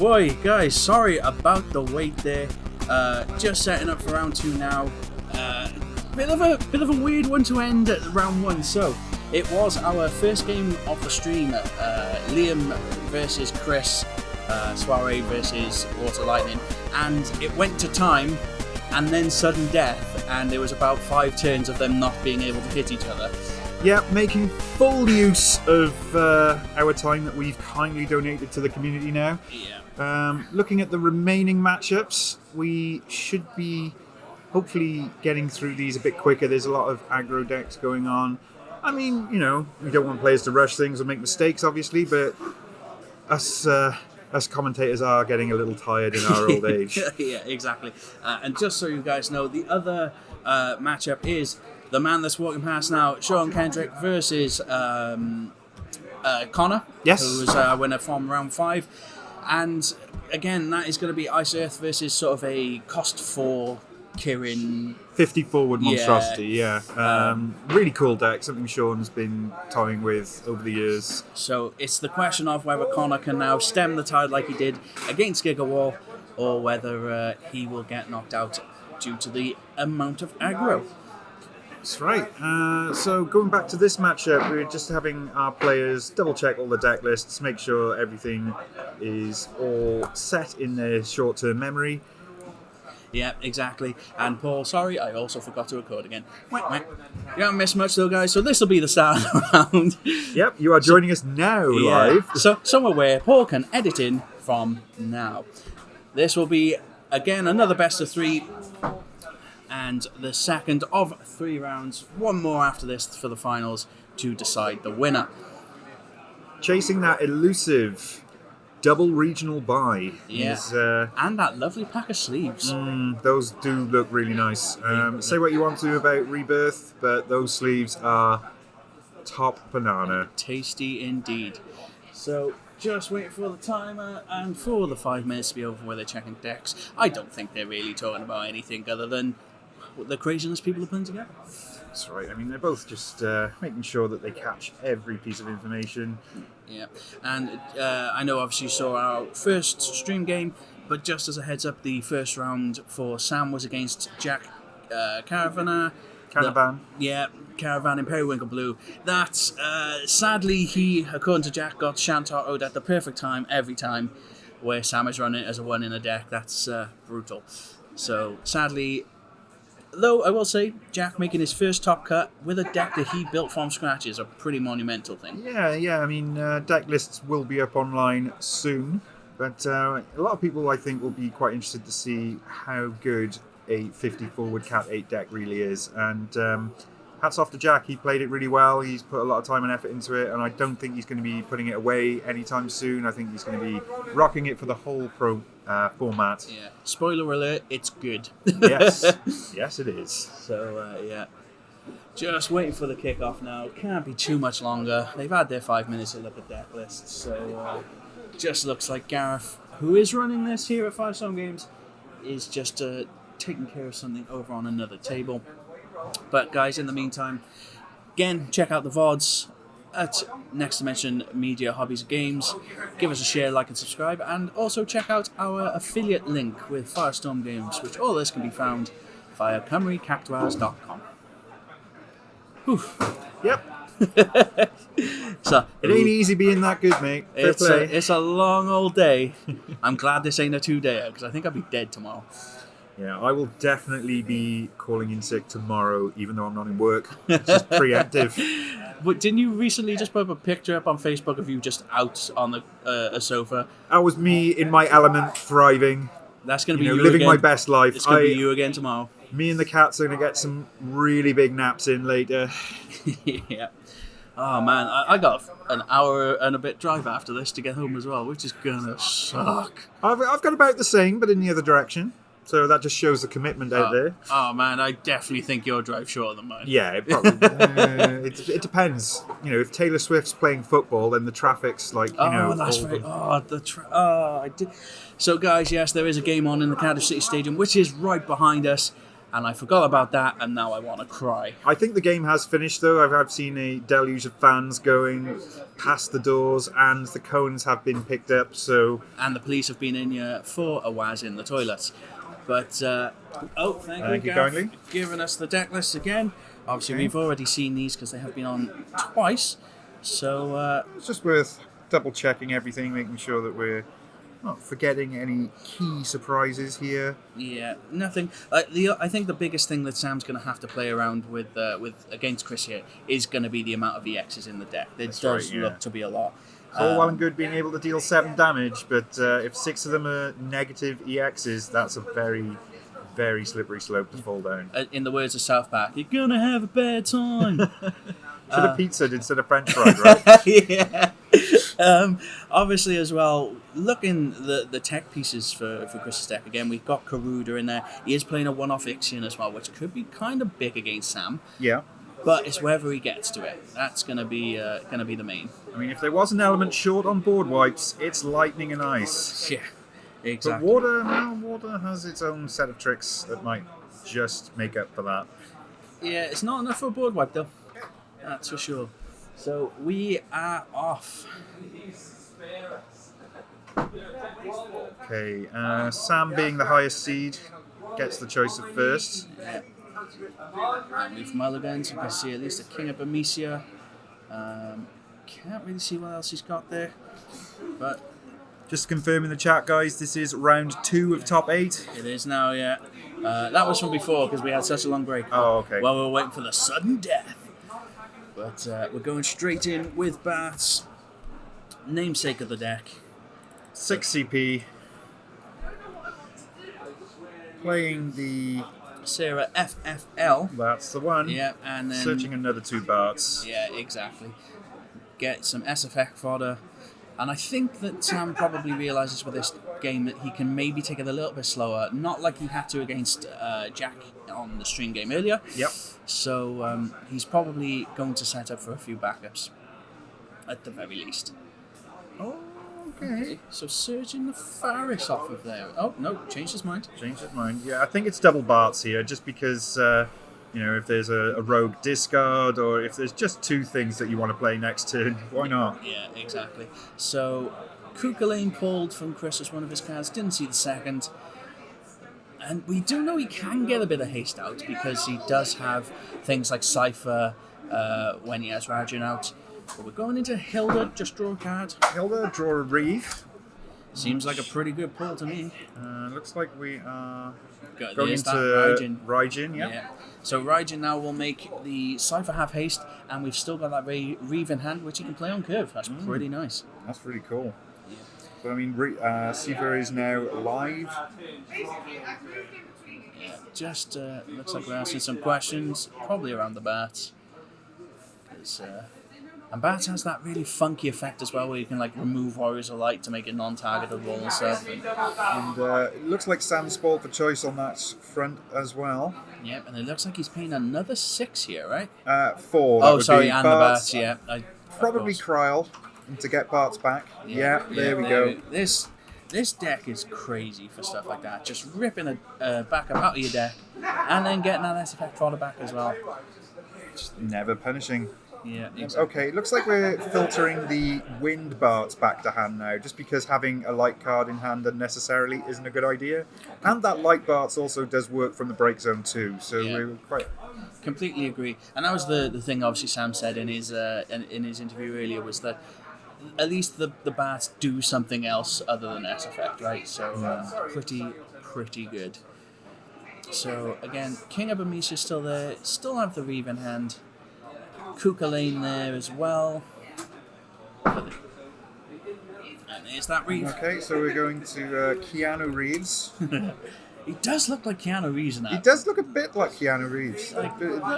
boy, guys, sorry about the wait there. Just setting up for round 2 now. Bit of a weird one to end at round 1. So it was our first game of the stream. Liam versus Chris, Soiree versus Water Lightning, and it went to time, and then sudden death, and there was about 5 turns of them not being able to hit each other. Yeah, making full use of our time that we've kindly donated to the community now. Yeah. Looking at the remaining matchups, we should be hopefully getting through these a bit quicker. There's a lot of aggro decks going on. I mean, we don't want players to rush things or make mistakes, obviously, but us commentators are getting a little tired in our old age. Yeah, exactly. And just so you guys know, the other matchup is the man that's walking past now, Sean Kendrick versus Connor, yes, who was a winner from round 5. And again, that is going to be Ice Earth versus sort of a cost 4 Kirin 50 forward monstrosity. Yeah. Really cool deck, something Sean's been toying with over the years. So it's the question of whether Connor can now stem the tide like he did against GigaWall, or whether he will get knocked out due to the amount of aggro. That's right. So going back to this matchup, we're just having our players double check all the deck lists, make sure everything is all set in their short-term memory. Yeah, exactly. And Paul, sorry, I also forgot to record again. You don't miss much though, guys, so this will be the start of the round. Yep, you are joining us now live. So somewhere where Paul can edit in from now. This will be, again, another best of 3. And the second of 3 rounds, one more after this for the finals to decide the winner. Chasing that elusive double regional buy. Yeah, is, and that lovely pack of sleeves. Those do look really nice. Say what you want to about Rebirth, but those sleeves are top banana. Tasty indeed. So just waiting for the timer and for the 5 minutes to be over where they're checking decks. I don't think they're really talking about anything other than the craziness people are putting together. That's right. I mean, they're both just making sure that they catch every piece of information. Yeah, and I know obviously you saw our first stream game, but just as a heads up, the first round for Sam was against Jack Caravan in Periwinkle Blue. That, sadly, he, according to Jack, got Shantar Ode at the perfect time every time, where Sam is running as a 1 in a deck. That's brutal. So, sadly, though I will say, Jack making his first top cut with a deck that he built from scratch is a pretty monumental thing. Yeah. I mean, deck lists will be up online soon, but a lot of people, I think, will be quite interested to see how good a 50 forward Cat 8 deck really is. And hats off to Jack. He played it really well. He's put a lot of time and effort into it, and I don't think he's going to be putting it away anytime soon. I think he's going to be rocking it for the whole pro format. Yeah. Spoiler alert, it's good. Yes, it is. So, yeah. Just waiting for the kickoff now. Can't be too much longer. They've had their 5 minutes to look at deck lists. So, just looks like Gareth, who is running this here at 5 Stone Games, is just taking care of something over on another table. But guys, in the meantime, again, check out the VODs at Next Dimension Media Hobbies and Games. Give us a share, like and subscribe, and also check out our affiliate link with Firestorm Games, which all this can be found via Cactuars.com. Yep. So it ain't easy being that good, mate. It's a long old day. I'm glad this ain't a 2-dayer, because I think I'll be dead tomorrow. Yeah, I will definitely be calling in sick tomorrow, even though I'm not in work. It's just preemptive. But didn't you recently just put up a picture up on Facebook of you just out on a sofa? That was me in my element, thriving. That's going to be you living again. My best life. It's going to be you again tomorrow. Me and the cats are going to get some really big naps in later. Yeah. Oh man, I got an hour and a bit drive after this to get home as well, which is going to suck. I've got about the same, but in the other direction. So that just shows the commitment out there. Oh man, I definitely think your drive's shorter than mine. Yeah, it probably. It depends. If Taylor Swift's playing football, then the traffic's like that's very. I did. So guys, yes, there is a game on in the Cardiff City Stadium, which is right behind us. and I forgot about that, and now I want to cry. I think the game has finished, though. I've seen a deluge of fans going past the doors, and the cones have been picked up, so... And the police have been in here for a whiz in the toilets. But, thank you, Gareth, kindly. for giving us the deck list again. Obviously, we've already seen these because they have been on twice. So it's just worth double-checking everything, making sure that we're not forgetting any key surprises here. Yeah, nothing. I think the biggest thing that Sam's going to have to play around with against Chris here is going to be the amount of EXs in the deck. It does look to be a lot. It's all well and good being able to deal 7 damage, but if 6 of them are negative EXs, that's a very, very slippery slope to fall down. In the words of South Park, you're going to have a bad time. Should have pizza instead of French fries, right? Yeah. Obviously, as well, looking the tech pieces for Chris's deck again, we've got Karuda in there. He is playing a one-off Ixion as well, which could be kind of big against Sam. Yeah. But it's wherever he gets to it. That's gonna be the main. I mean, if there was an element short on board wipes, it's lightning and ice. Yeah, exactly. But water has its own set of tricks that might just make up for that. Yeah, it's not enough for a board wipe though. That's for sure. So we are off. Okay, Sam being the highest seed gets the choice of first. Yeah. With mulligans, you can see at least a King of Bermesia. Can't really see what else he's got there. But just to confirm in the chat, guys, this is round 2 of top 8. It is now, yeah. That was from before because we had such a long break. Oh, okay. While we were waiting for the sudden death. But we're going straight in with Bartz, namesake of the deck. 6 CP. Playing the Sarah FFL. That's the one. Yeah, and then searching another 2 Bartz. Yeah, exactly. Get some SFX fodder. And I think that Sam probably realises with this game that he can maybe take it a little bit slower, not like he had to against Jack on the stream game earlier. Yep. So he's probably going to set up for a few backups, at the very least. Oh, okay. So surging the Faris off of there. Oh, no, changed his mind. Changed his mind. Yeah, I think it's double Bartz here, just because, if there's a rogue discard, or if there's just 2 things that you want to play next turn, why not? Yeah, exactly. So, Kukulane pulled from Chris as one of his cards, didn't see the second. And we do know he can get a bit of haste out, because he does have things like Cypher when he has Rajan out. But we're going into Hilda, just draw a card. Hilda, draw a Reeve. Seems like a pretty good pull to me. Looks like we are going into Raijin, yeah. So Raijin now will make the Cypher have haste, and we've still got that Reeve in hand, which he can play on curve. That's pretty nice. That's really cool. Yeah. So, I mean, Cypher is now live. Yeah, just looks like we're asking some questions, probably around the Bartz. And Bartz has that really funky effect as well, where you can like remove Warriors of Light to make it non-targetable and stuff. And it looks like Sam's spoiled for choice on that front as well. Yep, and it looks like he's paying another 6 here, right? 4. Oh, sorry, and Bartz, yeah. Probably Kryl to get Bartz back. Yeah, there we go. This deck is crazy for stuff like that. Just ripping a backup out of your deck, and then getting that SFX fodder back as well. Just never punishing. Yeah, exactly. Okay, it looks like we're filtering the Wind Bartz back to hand now, just because having a light card in hand unnecessarily isn't a good idea. And that light Bartz also does work from the break zone too, so we're quite... Completely agree. And that was the thing obviously Sam said in his interview earlier, was that at least the Bartz do something else other than SFX, right? So pretty good. So again, King of Bermesia is still there, still have the Reeve in hand. Kukulane there as well. And there's that Reeve. Okay, so we're going to Keanu Reeves. He does look like Keanu Reeves in that. He does look a bit like Keanu Reeves.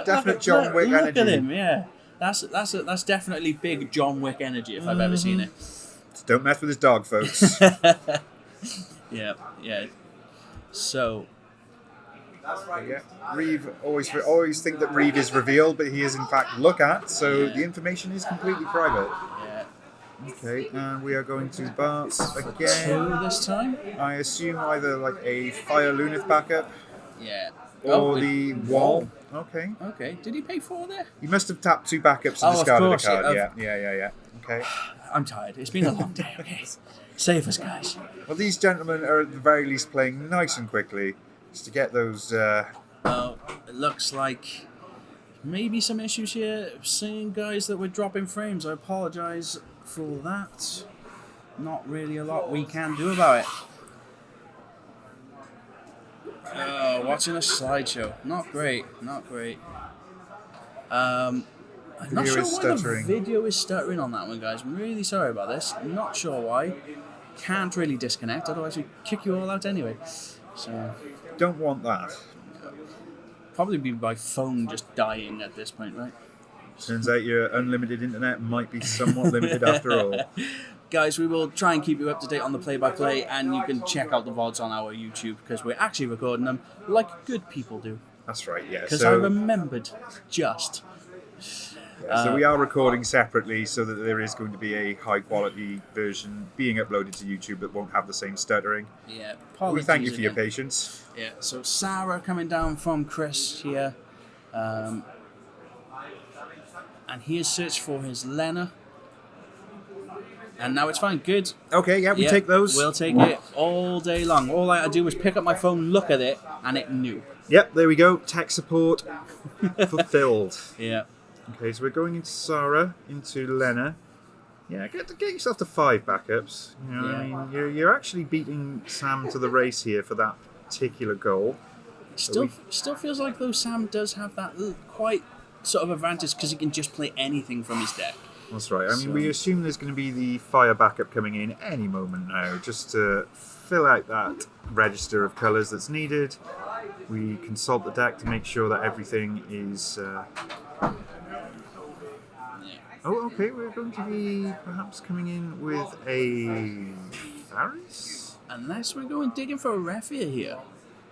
Definite John Wick energy. Look at him, yeah. That's definitely big John Wick energy if I've ever seen it. Just don't mess with his dog, folks. Yeah. So... Yeah. Reeve, always think that Reeve is revealed, but he is in fact look at, so the information is completely private. Yeah. Okay, and we are going to Bartz again. 2 this time? I assume either like a Fire Lunith backup. Yeah. or the WoL. Okay. Okay. Did he pay 4 there? You must have tapped 2 backups and Of discarded course, a card. yeah. Yeah. Okay. I'm tired. It's been a long day. Okay. Save us, guys. Well, these gentlemen are at the very least playing nice and quickly, just to get those. It looks like maybe some issues here. Seeing guys that were dropping frames. I apologise for that. Not really a lot we can do about it. Watching a slideshow. Not great. I'm not sure why the video is stuttering on that one, guys. I'm really sorry about this. I'm not sure why. Can't really disconnect, otherwise we kick you all out anyway. So Don't want that. probably be my phone just dying at this point, right? Turns out your unlimited internet might be somewhat limited after all. Guys, we will try and keep you up to date on the play-by-play, and you can check out the VODs on our YouTube, because we're actually recording them like good people do. That's right, yeah. Because I remembered just. So we are recording separately so that there is going to be a high-quality version being uploaded to YouTube that won't have the same stuttering. Yeah, We thank you for your patience. Yeah, so Sarah coming down from Chris here. And he has searched for his Lena. And now it's fine. Good. Okay, yeah, we take those. We'll take it all day long. All I had to do was pick up my phone, look at it, and it knew. Yep, there we go. Tech support fulfilled. Yeah. Okay, so we're going into Sarah, into Lena. Yeah, get yourself to 5 backups. You know, I mean, you're actually beating Sam to the race here for that particular goal. Still feels like though Sam does have that quite sort of advantage because he can just play anything from his deck. That's right. I mean, we assume there's going to be the fire backup coming in any moment now, just to fill out that register of colours that's needed. We consult the deck to make sure that everything is... Oh, okay, we're going to be perhaps coming in with a Varys? Unless we're going digging for a Refia here.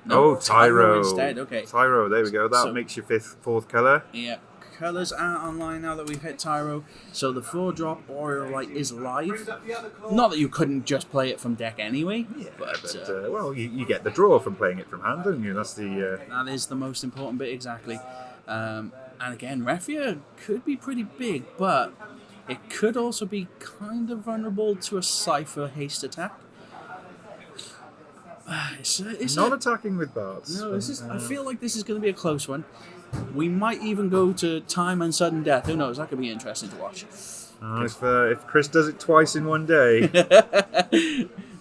No, Tyro. Instead, okay. Tyro, there we go. That makes your 4th colour. Yeah. Colours are online now that we've hit Tyro. So the 4-drop Aura Light is live. Not that you couldn't just play it from deck anyway. Yeah, but well, you get the draw from playing it from hand, don't you? That's the... That is the most important bit, exactly. And again, Refia could be pretty big, but it could also be kind of vulnerable to a Cypher haste attack. It's not attacking with Bartz. No, I feel like this is going to be a close one. We might even go to time and sudden death. Who knows? That could be interesting to watch. If Chris does it twice in one day.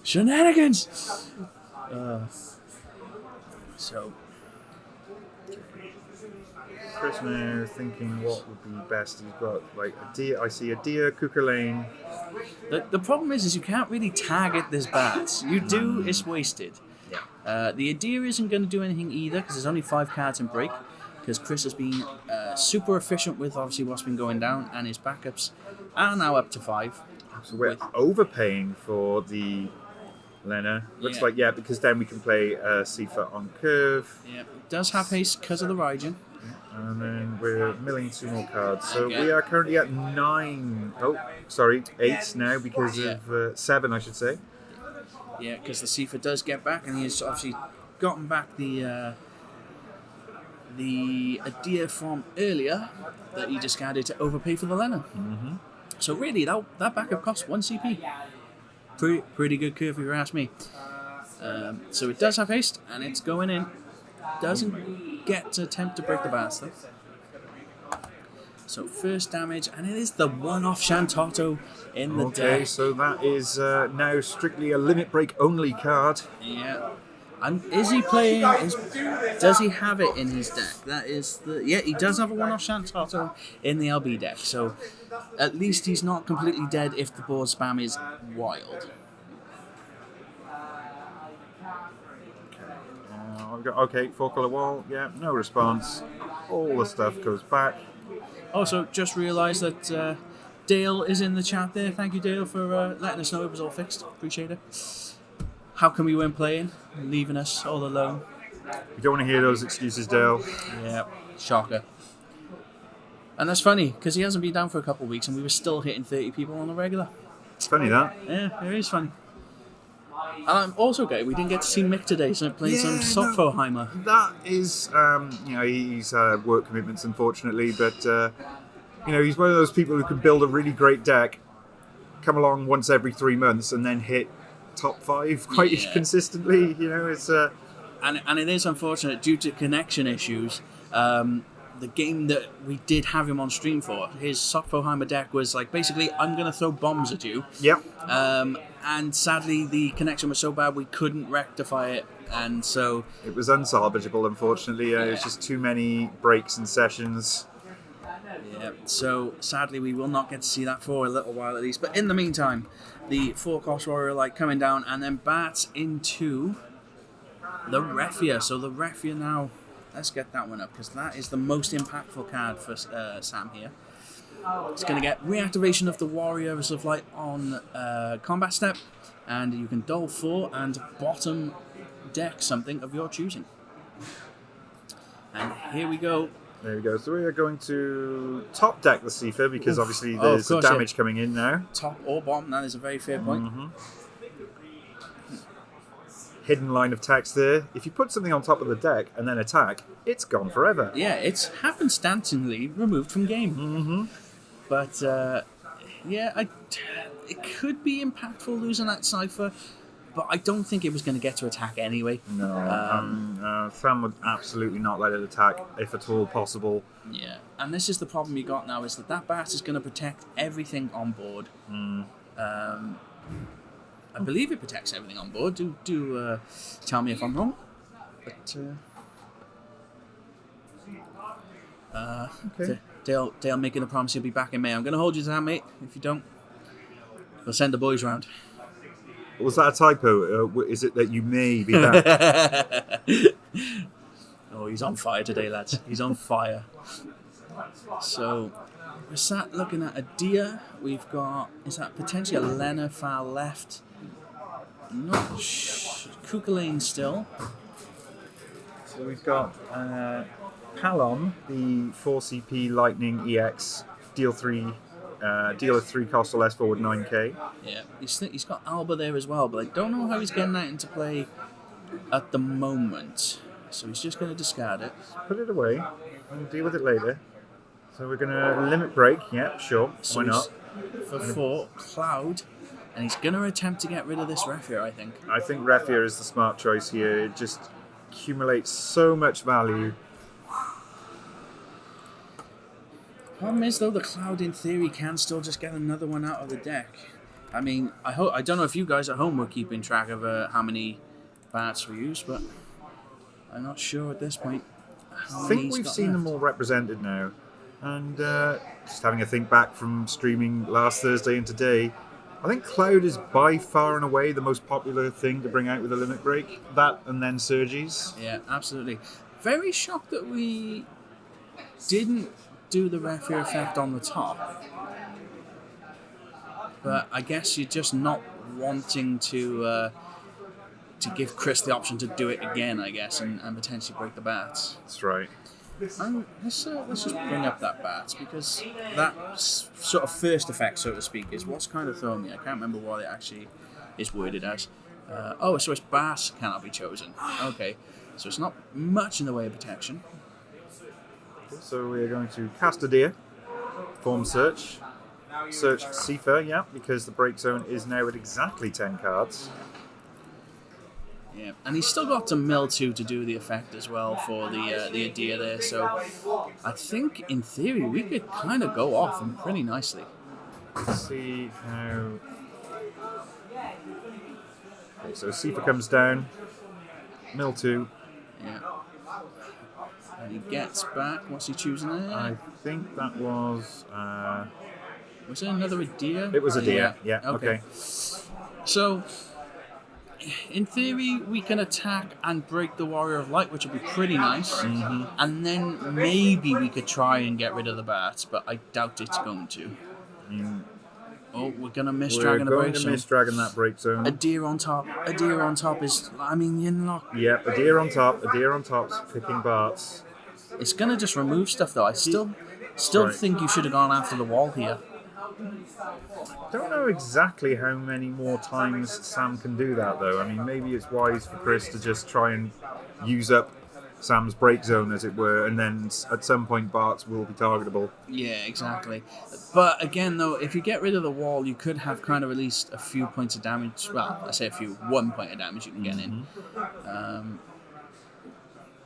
Shenanigans! So... Chris now thinking what would be best. He's got like a deer. I see a deer, Cooker Lane. The problem is you can't really target this Bartz. You do, it's wasted. Yeah. The Adir isn't going to do anything either because there's only 5 cards in break. Because Chris has been super efficient with obviously what's been going down, and his backups are now up to 5. So we're overpaying for the Lena. Looks like because then we can play Sifa on curve. Yeah, it does have haste because of the Raijin. And then we're milling 2 more cards. So we are currently at 9. Oh, sorry, 8 now because of 7, I should say. Yeah, because the Sifa does get back, and he's obviously gotten back the Adir from earlier that he discarded to overpay for the Lena. Mm-hmm. So really, that backup costs 1 CP. Pretty good curve if you ask me. So it does have haste, and it's going in. Doesn't get to attempt to break the Bartz though. So first damage, and it is the one-off Shantato in the deck. Okay, so that is now strictly a limit break only card. Yeah. And is he playing? Does he have it in his deck? That is he does have a one-off Shantato in the LB deck. So at least he's not completely dead if the board spam is wild. Okay, 4-color wall. Yeah, no response. All the stuff goes back. Also, just realised that Dale is in the chat there. Thank you, Dale, for letting us know it was all fixed. Appreciate it. How come we weren't playing? Leaving us all alone. You don't want to hear those excuses, Dale. Yeah, shocker. And that's funny, because he hasn't been down for a couple of weeks and we were still hitting 30 people on the regular. It's funny that. Yeah, it is funny. And I'm also okay. We didn't get to see Mick today, so playing some Sophoheimer. That is, he's work commitments, unfortunately, but he's one of those people who can build a really great deck, come along once every 3 months, and then hit top 5 quite consistently. It's and it is unfortunate due to connection issues. The game that we did have him on stream for, his Sophoheimer deck was like basically, I'm going to throw bombs at you. Yep. And sadly, the connection was so bad we couldn't rectify it, and so it was unsalvageable. Unfortunately, it was just too many breaks and sessions. Yeah. So sadly, we will not get to see that for a little while at least. But in the meantime, the 4-cost Warrior Light coming down, and then Bartz into the Refia. So the Refia now. Let's get that one up, because that is the most impactful card for Sam here. It's going to get reactivation of the Warriors of Light on combat step, and you can dole 4 and bottom deck something of your choosing. And here we go. There we go. So we are going to top deck the Sifa, because obviously there's damage coming in now. Top or bottom, that is a very fair point. Mm-hmm. Hidden line of text there. If you put something on top of the deck and then attack, it's gone forever. Yeah, it's happenstancingly removed from game. Mm-hmm. But it could be impactful losing that Cypher, but I don't think it was going to get to attack anyway. No, Sam would absolutely not let it attack if at all possible. Yeah, and this is the problem you got now, is that Bartz is going to protect everything on board. I believe it protects everything on board. Do tell me if I'm wrong. But okay. Dale making a promise he'll be back in May. I'm going to hold you to that, mate. If you don't, we'll send the boys round. Was that a typo? Is it that you may be back? Oh, he's on fire today, lads. He's on fire. So we're sat looking at a deer. We've got, is that potentially a Lena far left? Not Kukulane still. So we've got Palom, the 4CP Lightning EX, deal a 3 cost or less forward 9k. Yeah, he's got Alba there as well, but I don't know how he's getting that into play at the moment. So he's just going to discard it. Put it away and deal with it later. So we're going to limit break. Yeah, sure. So why not? For 4, Cloud. And he's going to attempt to get rid of this Refia, I think. I think Refia is the smart choice here. It just accumulates so much value. Problem is, though, the Cloud in theory can still just get another one out of the deck. I mean, I don't know if you guys at home were keeping track of how many Bartz we used, but I'm not sure at this point. I think we've seen them all represented now. And just having a think back from streaming last Thursday and today, I think Cloud is by far and away the most popular thing to bring out with a limit break. That and then Surges. Yeah, absolutely. Very shocked that we didn't do the Refia effect on the top. But I guess you're just not wanting to give Chris the option to do it again, I guess, and potentially break the Bartz. That's right. And let's just bring up that Bartz, because that sort of first effect, so to speak, is what's kind of throwing me. I can't remember what it actually is worded as. So it's Bartz cannot be chosen. Okay, so it's not much in the way of protection. So we're going to cast a deer, form search Sifa, yeah, because the break zone is now at exactly 10 cards. Yeah, and he's still got to mill 2 to do the effect as well for the Adir there, so I think in theory we could kind of go off him pretty nicely. Let's see how... Okay, so Sifa comes down, mill 2. Yeah. And he gets back, what's he choosing there? I think that was... was it another Adir? It was Adir, yeah, okay. So... in theory, we can attack and break the Warrior of Light, which would be pretty nice. Mm-hmm. And then maybe we could try and get rid of the Bartz, but I doubt it's going to. We're going to miss Dragon the break zone. We're going to miss Dragon that break zone. Adir on top. Adir on top is, I mean, you're not... Yeah, Adir on top. Adir on top's picking Bartz. It's going to just remove stuff, though. I still think you should have gone after the wall here. Don't know exactly how many more times Sam can do that, though. I mean, maybe it's wise for Chris to just try and use up Sam's break zone, as it were, and then at some point Bartz will be targetable. Yeah, exactly. But again, though, if you get rid of the wall, you could have kind of at least a few points of damage. Well, I say a few, 1 point of damage you can get in.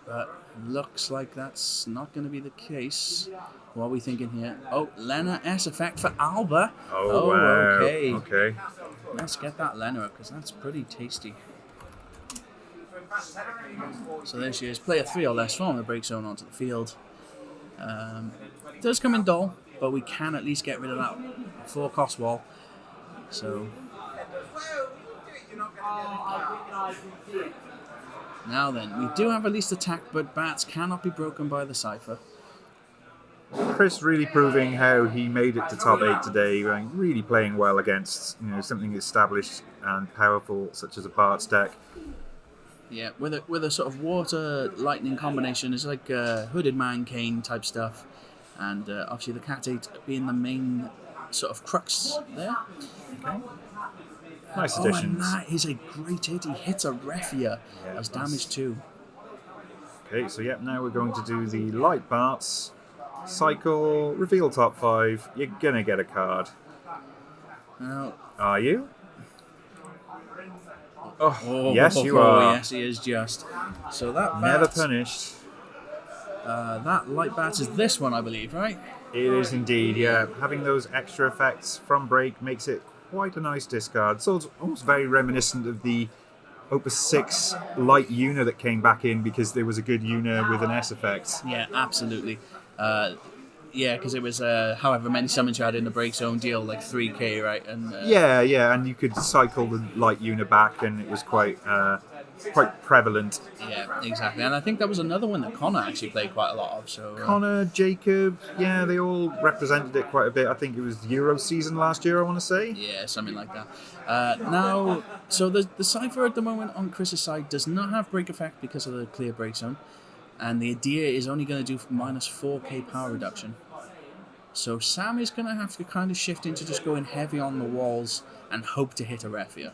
But looks like that's not going to be the case. What are we thinking here? Oh, Lena S effect for Alba. Oh, wow. Okay. Let's get that Lena up, because that's pretty tasty. So there she is. Player 3 or less from the break zone onto the field. It does come in dull, but we can at least get rid of that 4-cost wall. So now then, we do have at least attack, but bats cannot be broken by the Cypher. Chris really proving how he made it to top 8 today, really playing well against something established and powerful such as a Bartz deck. Yeah, with a sort of water lightning combination, it's like Hooded Man Cane type stuff, and obviously the Cat 8 being the main sort of crux there. Okay. Nice additions. And that is a great hit. He hits a Refia as damage too. Okay, so now we're going to do the light Bartz. Cycle, reveal top 5. You're gonna get a card. Now, are you? Yes, you are. Yes, he is just. So that never bat, punished. That light bat is this one, I believe, right? It is indeed, yeah. Having those extra effects from break makes it quite a nice discard. So it's almost very reminiscent of the Opus 6 light Una that came back in because there was a good Una with an S effect. Yeah, absolutely. Yeah, because it was however many summons you had in the break zone deal, like 3k, right? And yeah, and you could cycle the light Una back, and it was quite prevalent. Yeah, exactly. And I think that was another one that Connor actually played quite a lot of. So Connor, Jacob, yeah, they all represented it quite a bit. I think it was Euro season last year, I want to say. Yeah, something like that. Now, so the Cypher at the moment on Chris's side does not have break effect because of the clear break zone. And the idea is only going to do minus 4k power reduction. So Sam is going to have to kind of shift into just going heavy on the walls and hope to hit a Refia.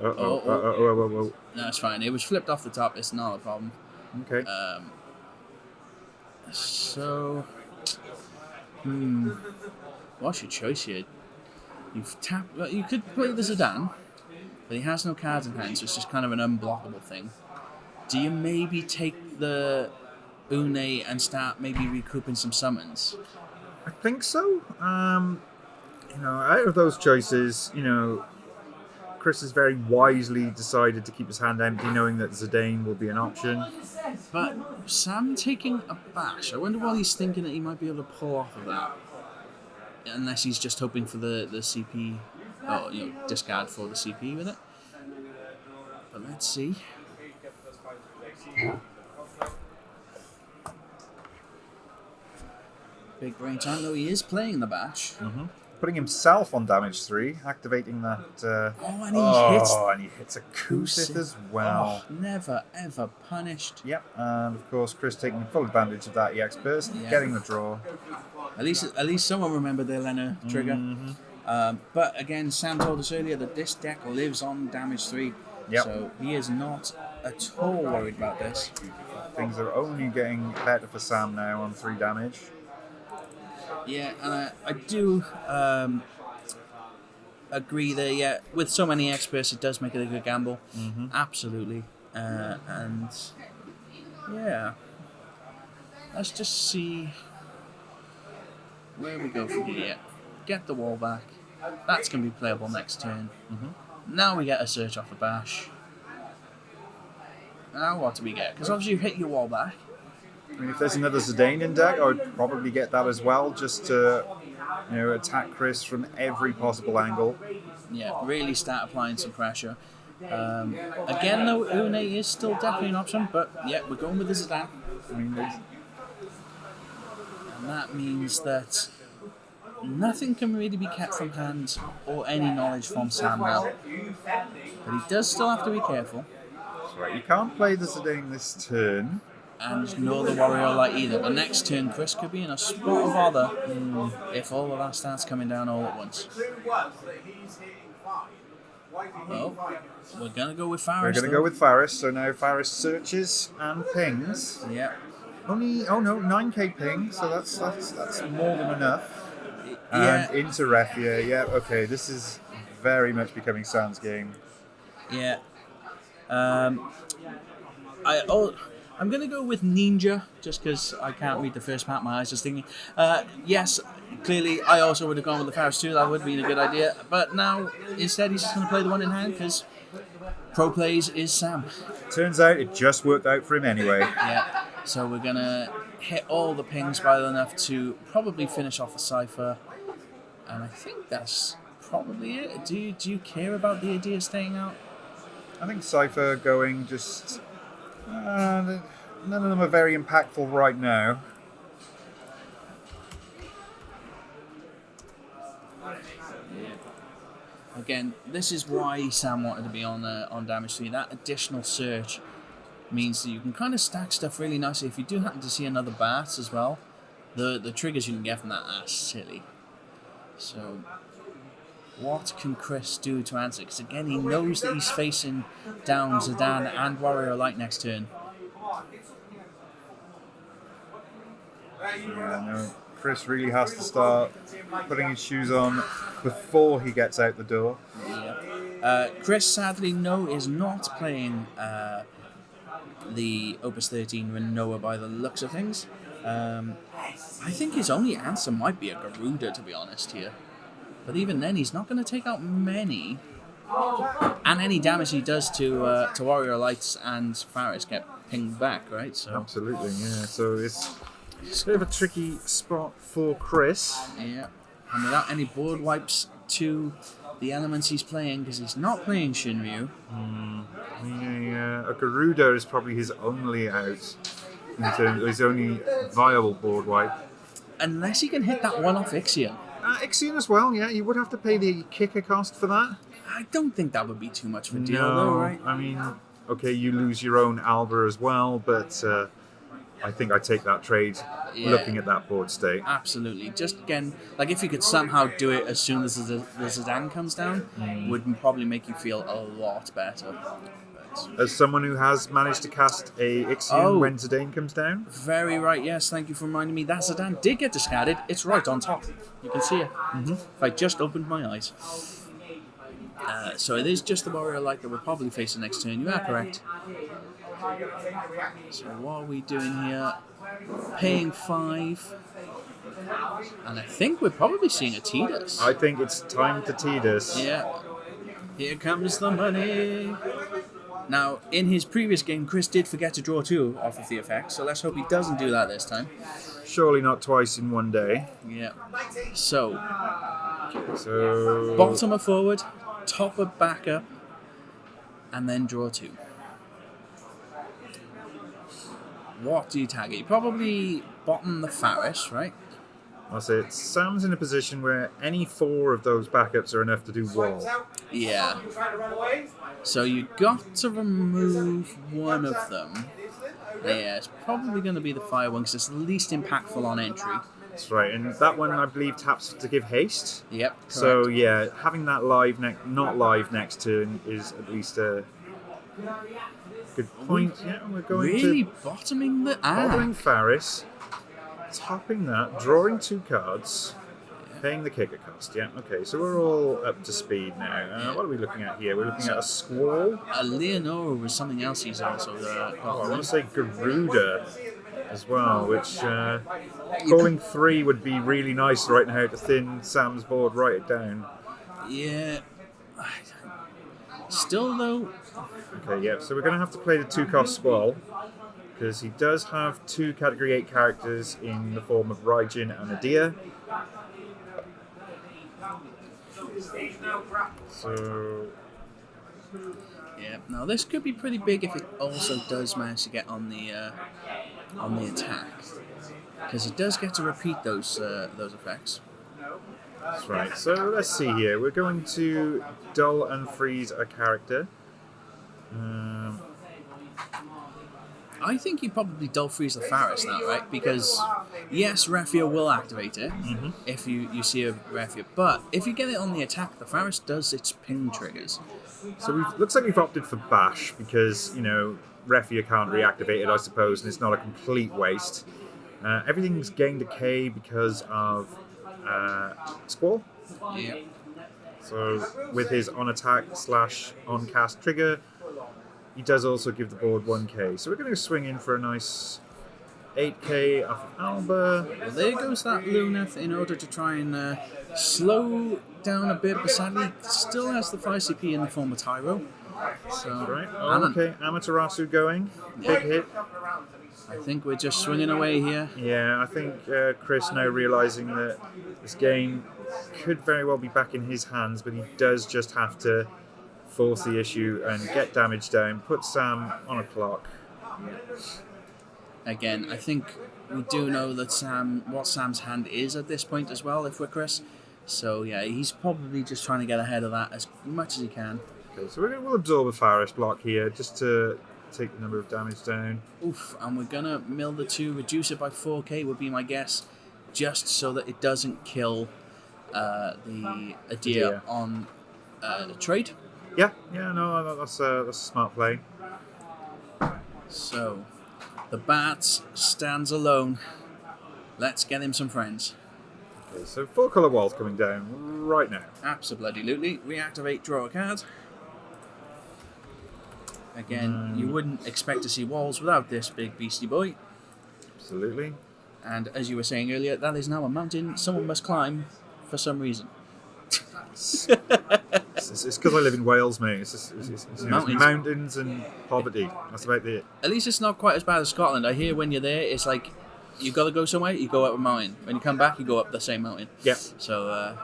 Oh. No, it's fine. It was flipped off the top. It's not a problem. Okay. So, what's your choice here? You could play the Zidane, but he has no cards in hand, so it's just kind of an unblockable thing. Do you maybe take the Une and start maybe recouping some summons? I think so. Out of those choices, Chris has very wisely decided to keep his hand empty, knowing that Zidane will be an option. But Sam taking a bash, I wonder what he's thinking that he might be able to pull off of that. Unless he's just hoping for the CP, or discard for the CP with it. But let's see. Big brain time, though he is playing the bash. Mm-hmm. Putting himself on damage 3, activating that. And he hits a Kusith as well. Oh, never ever punished. Yep, and of course Chris taking full advantage of that EX burst, getting the draw. At least someone remembered their Lena trigger. Mm-hmm. But again, Sam told us earlier that this deck lives on damage 3. Yep. So he is not at all worried about this. Things are only getting better for Sam now on 3 damage. Yeah, and I do agree there. Yeah, with so many experts, it does make it a good gamble. Mm-hmm. Absolutely. And yeah, let's just see where we go from here. Get the wall back. That's going to be playable next turn. Mm-hmm. Now we get a search off the bash. Now what do we get? Because obviously you hit your wall back. I mean, if there's another Zidane in deck, I would probably get that as well, just to attack Chris from every possible angle. Yeah, really start applying some pressure. Again, though, Une is still definitely an option, but yeah, we're going with the Zidane. And that means that nothing can really be kept from hand or any knowledge from Sam now. But he does still have to be careful. That's right, you can't play the Zidane this turn. and nor the Warrior Light either. But next turn, Chris could be in a spot of bother if all of that starts coming down all at once. Well, we're going to go with Faris. We're going to go with Faris. So now Faris searches and pings. Yeah. Only, 9k ping, so that's more than enough. Yeah. And into Refia, yeah, okay, this is very much becoming Sam's game. Yeah. I'm going to go with Ninja, just because I can't read the first part of my eyes just thinking. Yes, clearly I also would have gone with the Faris too, that would have been a good idea. But now, instead, he's just going to play the one in hand, because Pro Plays is Sam. Turns out it just worked out for him anyway. Yeah, so we're going to hit all the pings well enough to probably finish off the Cypher. And I think that's probably it. Do you care about the idea of staying out? I think Cypher going just... none of them are very impactful right now. Again, this is why Sam wanted to be on damage 3. That additional search means that you can kind of stack stuff really nicely. If you do happen to see another Bartz as well, the triggers you can get from that are silly. So, what can Chris do to answer? Because again, he knows that he's facing down Zidane and Warrior Light next turn. Yeah, no. Chris really has to start putting his shoes on before he gets out the door. Yeah. Chris, sadly, is not playing the Opus 13 Renoa by the looks of things. I think his only answer might be a Garuda, to be honest here. But even then, he's not going to take out many. And any damage he does to Warrior Lights and Faris get pinged back, right? So absolutely, yeah. So it's a bit of a tricky spot for Chris. Yeah. And without any board wipes to the elements he's playing, because he's not playing Cymru. Yeah, a Garuda is probably his only out. In terms of his only viable board wipe. Unless he can hit that one-off Ixion. Ixion as well, yeah. You would have to pay the kicker cost for that. I don't think that would be too much of a deal, though, right? I mean, okay, you lose your own Alba as well, but I think I take that trade looking at that board state. Absolutely. Just again, like if you could somehow do it as soon as the Zidane comes down, would probably make you feel a lot better. As someone who has managed to cast a Ixion when Zidane comes down? Very right, yes, thank you for reminding me. That Zidane did get discarded. It's right on top. You can see it. If I just opened my eyes. So it is just the Warrior Light that we're probably facing next turn. You are correct. So what are we doing here? Paying 5. And I think we're probably seeing a Tidus. I think it's time to Tidus. Yeah. Here comes the money. Now, in his previous game, Chris did forget to draw 2 off of the effect, so let's hope he doesn't do that this time. Surely not twice in one day. Yeah. So So bottom or forward, top or back up, and then draw 2. What do you target? You probably bottom the Faris, right? I'll say it. Sam's in a position where any 4 of those backups are enough to do WoL. Yeah. So you got to remove one of them. Yeah, it's probably going to be the fire one because it's the least impactful on entry. That's right, and that one I believe taps to give haste. Yep. Correct. So yeah, having that not live next turn is at least a good point. Yeah, we're going really to bottoming the bottoming Faris, topping that, drawing 2 cards, paying the kicker cost. Yeah, okay, so we're all up to speed now. What are we looking at here? We're looking at a Squall. A Leonora was something else he's also I want to say Garuda as well, which calling 3 would be really nice right now to thin Sam's board, write it down. Yeah. Still though. Okay, yeah, so we're going to have to play the 2-cost Squall, because he does have 2 Category 8 characters in the form of Raijin and Adia. So Yeah. Now this could be pretty big if it also does manage to get on the attack, because it does get to repeat those effects. that's right. So let's see here. We're going to dull and freeze a character. I think you probably dull freeze the Faris now, right? Because yes, Refia will activate it if you see a Refia, but if you get it on the attack, the Faris does its ping triggers. So looks like we've opted for Bash because, Refia can't reactivate it, I suppose, and it's not a complete waste. Everything's gained a K because of Squall. Yeah. So with his on-attack/on cast trigger, he does also give the board 1K. So we're going to swing in for a nice 8K off of Alba. Well, there goes that Luneth in order to try and slow down a bit, but sadly still has the 5 CP in the form of Tyro. So, right. Okay, Amaterasu going. Big hit. I think we're just swinging away here. Yeah, I think Chris now realising that this game could very well be back in his hands, but he does just have to force the issue and get damage down, put Sam on a clock. Again, I think we do know that what Sam's hand is at this point as well, if we're Chris. So yeah, he's probably just trying to get ahead of that as much as he can. Okay, so we'll absorb a Faris block here just to take the number of damage down. Oof, and we're going to mill the 2, reduce it by 4k would be my guess, just so that it doesn't kill the Adir on the trade. Yeah, no, that's a smart play. So, the Bartz stands alone. Let's get him some friends. Okay, so 4-colour walls coming down right now. Absolutely. Reactivate, draw a card. Again, you wouldn't expect to see walls without this big beastie boy. Absolutely. And as you were saying earlier, that is now a mountain someone must climb for some reason. It's because I live in Wales, mate. It's mountains and poverty. That's about it. At least it's not quite as bad as Scotland. I hear when you're there, it's like you got to go somewhere, you go up a mountain. When you come back, you go up the same mountain. Yeah. So,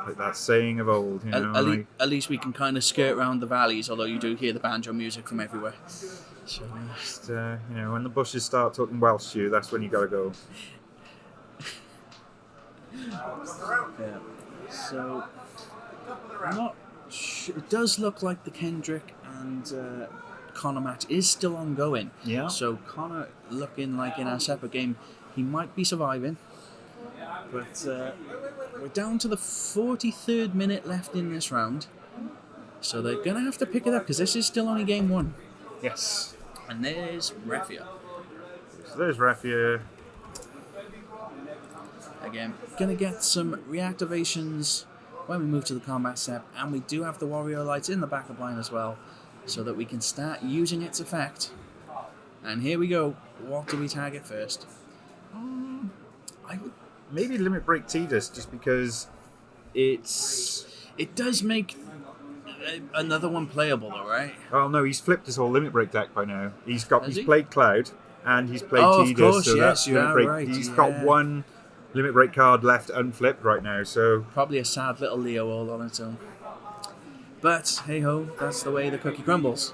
like that saying of old, at least we can kind of skirt around the valleys, although you do hear the banjo music from everywhere. So, just, when the bushes start talking Welsh to you, that's when you got to go. Yeah. So, it does look like the Kendrick and Connor match is still ongoing. Yeah. So Connor looking like in our separate game, he might be surviving. But we're down to the 43rd minute left in this round. So they're going to have to pick it up because this is still only game 1. Yes. And there's Refia. So there's Refia. Again, going to get some reactivations when we move to the combat step. And we do have the warrior lights in the backup line as well, so that we can start using its effect. And here we go. What do we target first? I would maybe limit break Tidus, just because it does make another one playable though, right? Oh no, he's flipped his whole limit break deck by now. He's played Cloud and he's played Oh, Tidus. of course, so yes, that's you limit are break. right. He's got one limit break card left unflipped right now, so Probably a sad little Leo all on its own. But hey ho, that's the way the cookie crumbles.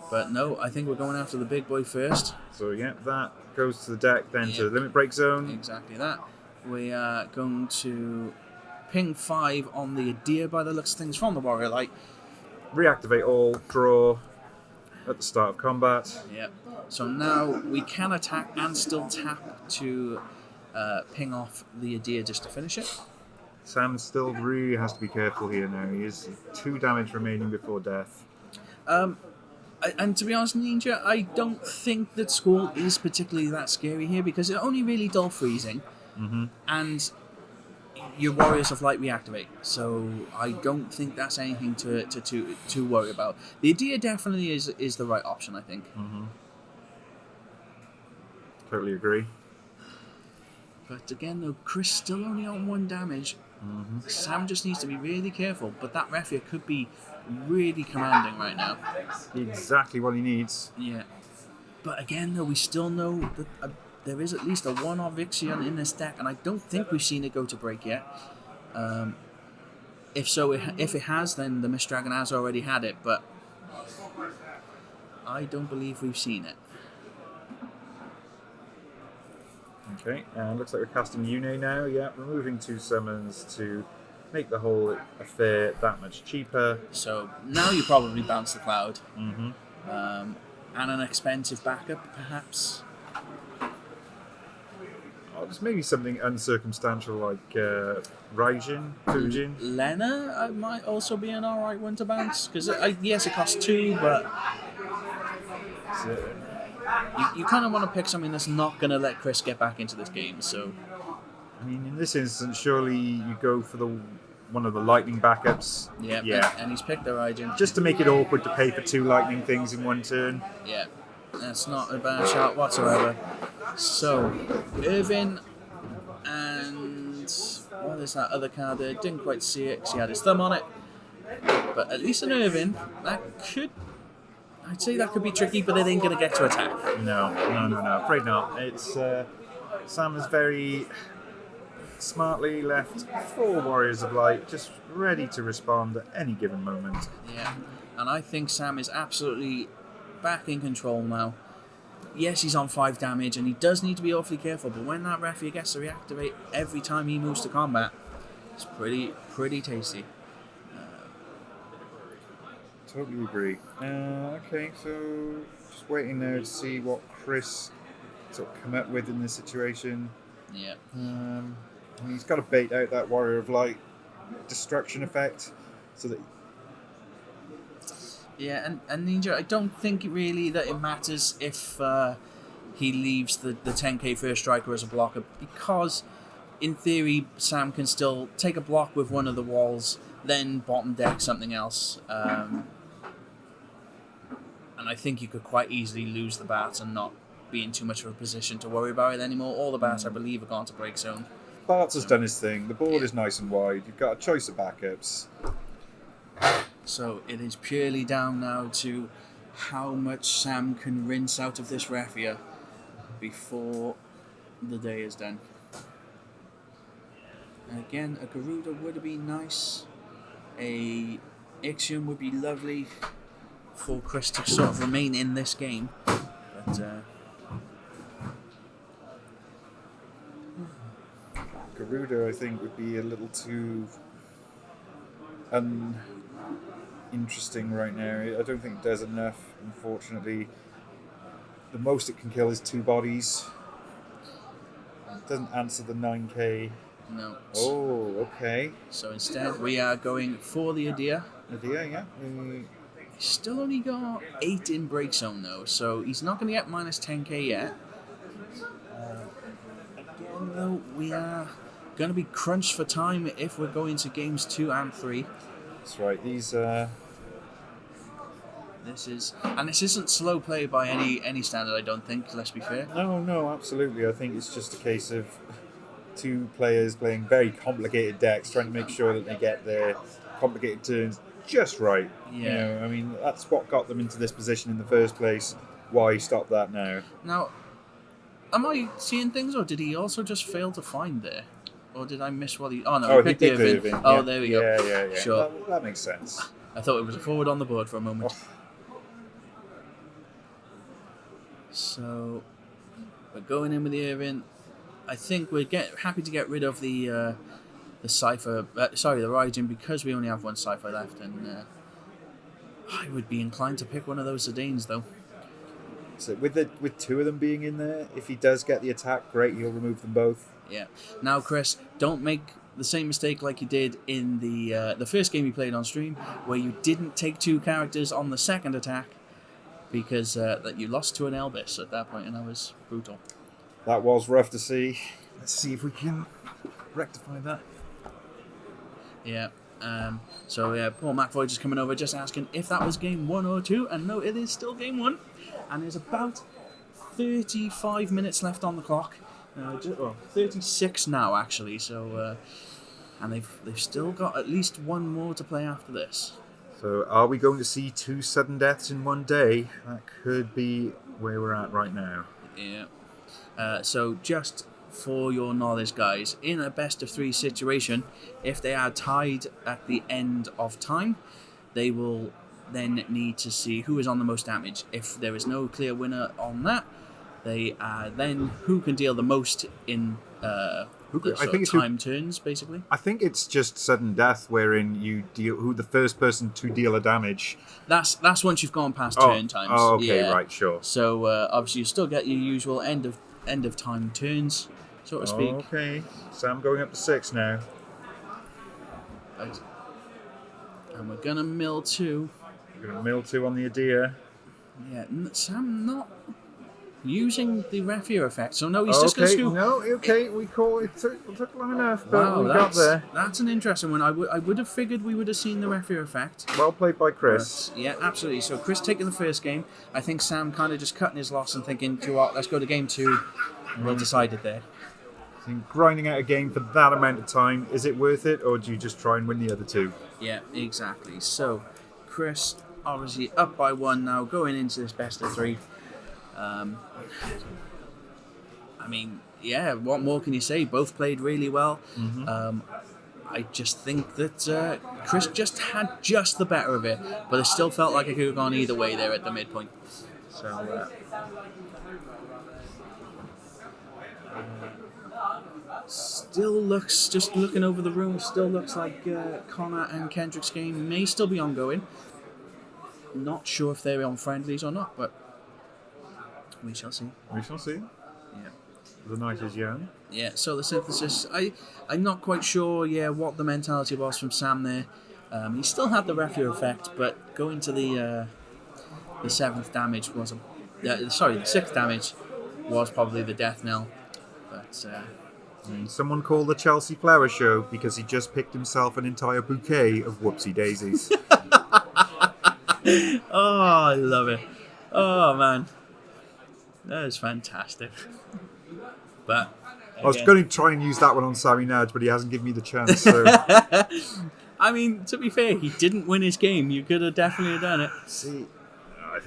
But no, I think we're going after the big boy first. So yeah, that goes to the deck, then to the limit break zone. Exactly that. We are going to ping 5 on the Adir by the looks of things from the warrior light. Reactivate all, draw at the start of combat. Yep. So now we can attack and still tap to ping off the Adir just to finish it. Sam still really has to be careful here now. He has 2 damage remaining before death. And to be honest, Ninja, I don't think that Squall is particularly that scary here because it's only really dull freezing, and your Warriors of Light reactivate. So I don't think that's anything to worry about. The idea definitely is the right option, I think. Totally agree. But again, though, Chris still only on 1 damage. Sam just needs to be really careful, but that Refia could be really commanding right now. Exactly what he needs. Yeah. But again, though, we still know that there is at least a 1-off Ixion in this deck, and I don't think we've seen it go to break yet. If it has, then the Mist Dragon has already had it, but I don't believe we've seen it. Okay, and looks like we're casting Yune now. Yeah, removing 2 summons to make the whole affair that much cheaper. So now you probably bounce the cloud. and an expensive backup, perhaps. Oh, there's maybe something uncircumstantial like Raijin, Fujin. Lena might also be an alright one to bounce, because yes, it costs 2, but you kind of want to pick something that's not going to let Chris get back into this game. So, I mean, in this instance, surely you go for one of the lightning backups. Yeah. And he's picked the Raijin. Just to make it awkward to pay for 2 lightning things in one turn. Yeah, that's not a bad shot whatsoever. So, Irvin and what is that other card there? Didn't quite see it because he had his thumb on it. But at least an Irvin, I'd say that could be tricky, but it ain't going to get to attack. No, afraid not. It's Sam is very smartly left 4 Warriors of Light just ready to respond at any given moment. Yeah, and I think Sam is absolutely back in control now. Yes, he's on 5 damage, and he does need to be awfully careful, but when that Refuge gets to reactivate every time he moves to combat, it's pretty tasty. Totally agree. Okay, so just waiting there to see what Chris sort of come up with in this situation. Yeah. He's got to bait out that Warrior of Light destruction effect, so that. Yeah, and Ninja, I don't think really that it matters if he leaves the 10k First Striker as a blocker, because in theory Sam can still take a block with one of the walls, then bottom deck something else. And I think you could quite easily lose the Bartz and not be in too much of a position to worry about it anymore. All the Bartz, I believe, are gone to break zone. Bartz has done his thing. The board is nice and wide. You've got a choice of backups. So it is purely down now to how much Sam can rinse out of this Refia before the day is done. Again, a Garuda would be nice. A Ixion would be lovely for Chris to sort of remain in this game. But Garuda, I think, would be a little too interesting right now. I don't think it does enough, unfortunately. The most it can kill is 2 bodies. It doesn't answer the 9k. no. Oh, okay. So instead we are going for the Adir. Yeah. He's still only got 8 in break zone though, so he's not going to get minus 10k yet. Again though, we are going to be crunched for time if we're going to games 2 and 3. That's right. These. This isn't slow play by any standard, I don't think. Let's be fair. No, absolutely. I think it's just a case of 2 players playing very complicated decks, trying to make sure that they get their complicated turns just right. Yeah. You know, I mean, that's what got them into this position in the first place. Why stop that now? Now, am I seeing things, or did he also just fail to find there? Or did I miss what he... Oh, no, he picked the Irvin. Oh, there we go. Yeah. Sure. That makes sense. I thought it was a forward on the board for a moment. Oh. So, we're going in with the Irvin. I think we're happy to get rid of the Cypher... the Raijin, because we only have 1 Cypher left, and I would be inclined to pick one of those Sedanes, though. So with 2 of them being in there, if he does get the attack, great, he'll remove them both. Yeah. Now, Chris, don't make the same mistake like you did in the first game you played on stream, where you didn't take 2 characters on the second attack, because that you lost to an Elvis at that point, and that was brutal. That was rough to see. Let's see if we can rectify that. Yeah. So Paul McVoy just coming over, just asking if that was game 1 or 2, and no, it is still game 1, and there's about 35 minutes left on the clock. 36 now actually. So, and they've still got at least 1 more to play after this. So, are we going to see 2 sudden deaths in one day? That could be where we're at right now. Yeah. So, just for your knowledge, guys, in a best of 3 situation, if they are tied at the end of time, they will then need to see who is on the most damage. If there is no clear winner on that, Then who can deal the most in time turns, basically. I think it's just sudden death, wherein you deal who the first person to deal a damage. That's once you've gone past turn times. Oh, okay, yeah. right, sure. So obviously you still get your usual end of time turns, so to speak. Okay, Sam going up to 6 now. Right. And we're gonna mill 2. We're gonna mill 2 on the Adir. Yeah, Sam not using the Refia effect, so no, he's just going to No, okay, we call it. Took long enough, but we got there. That's an interesting one. I would have figured we would have seen the Refia effect. Well played by Chris. But, yeah, absolutely. So Chris taking the first game. I think Sam kind of just cutting his loss and thinking, do you know what, let's go to game 2. We'll decide it there. I think grinding out a game for that amount of time, is it worth it, or do you just try and win the other 2? Yeah, exactly. So Chris obviously up by 1 now, going into this best of 3. I mean, yeah, what more can you say? Both played really well. Mm-hmm. I just think that Chris just had just the better of it, but it still felt like it could have gone either way there at the midpoint. So, still looks, just looking over the room, still looks like Connor and Kendrick's game may still be ongoing. Not sure if they're on friendlies or not, but we shall see. We shall see. Yeah. The night is young. Yeah, so the synthesis, I'm not quite sure, what the mentality was from Sam there. He still had the Refia effect, but going to the 7th damage was the 6th damage was probably the death knell. But someone called the Chelsea Flower Show because he just picked himself an entire bouquet of whoopsie daisies. Oh, I love it. Oh, man. That is fantastic. But again, I was going to try and use that one on Sammy Nudge, but he hasn't given me the chance. So. I mean, to be fair, he didn't win his game. You could have definitely done it. See,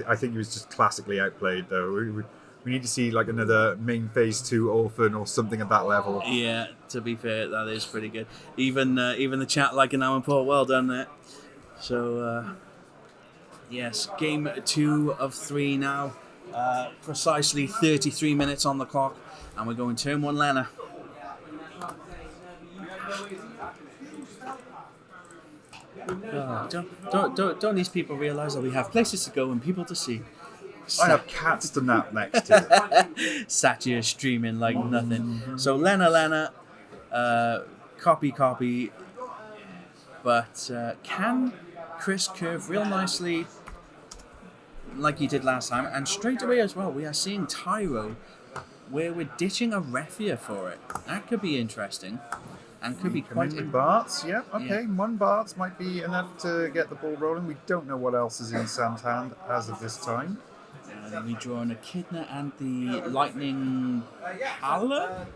I think he was just classically outplayed, though. We need to see like another main phase 2 orphan or something at that level. Yeah, to be fair, that is pretty good. Even the chat liking that one, Paul. Well done there. So, yes, game 2 of 3 now. Precisely 33 minutes on the clock, and we're going turn 1 Lena. Don't these people realise that we have places to go and people to see? I have cats to nap next to. Sat here streaming like nothing. So Lena, copy, but can Chris curve real nicely like he did last time, and straight away as well we are seeing Tyro where we're ditching a Refia for it. That could be interesting and could be quite Bartz, yeah, okay. 1 Bartz might be enough to get the ball rolling. We don't know what else is in Sam's hand as of this time. And we draw an Echidna and the Lightning Pala?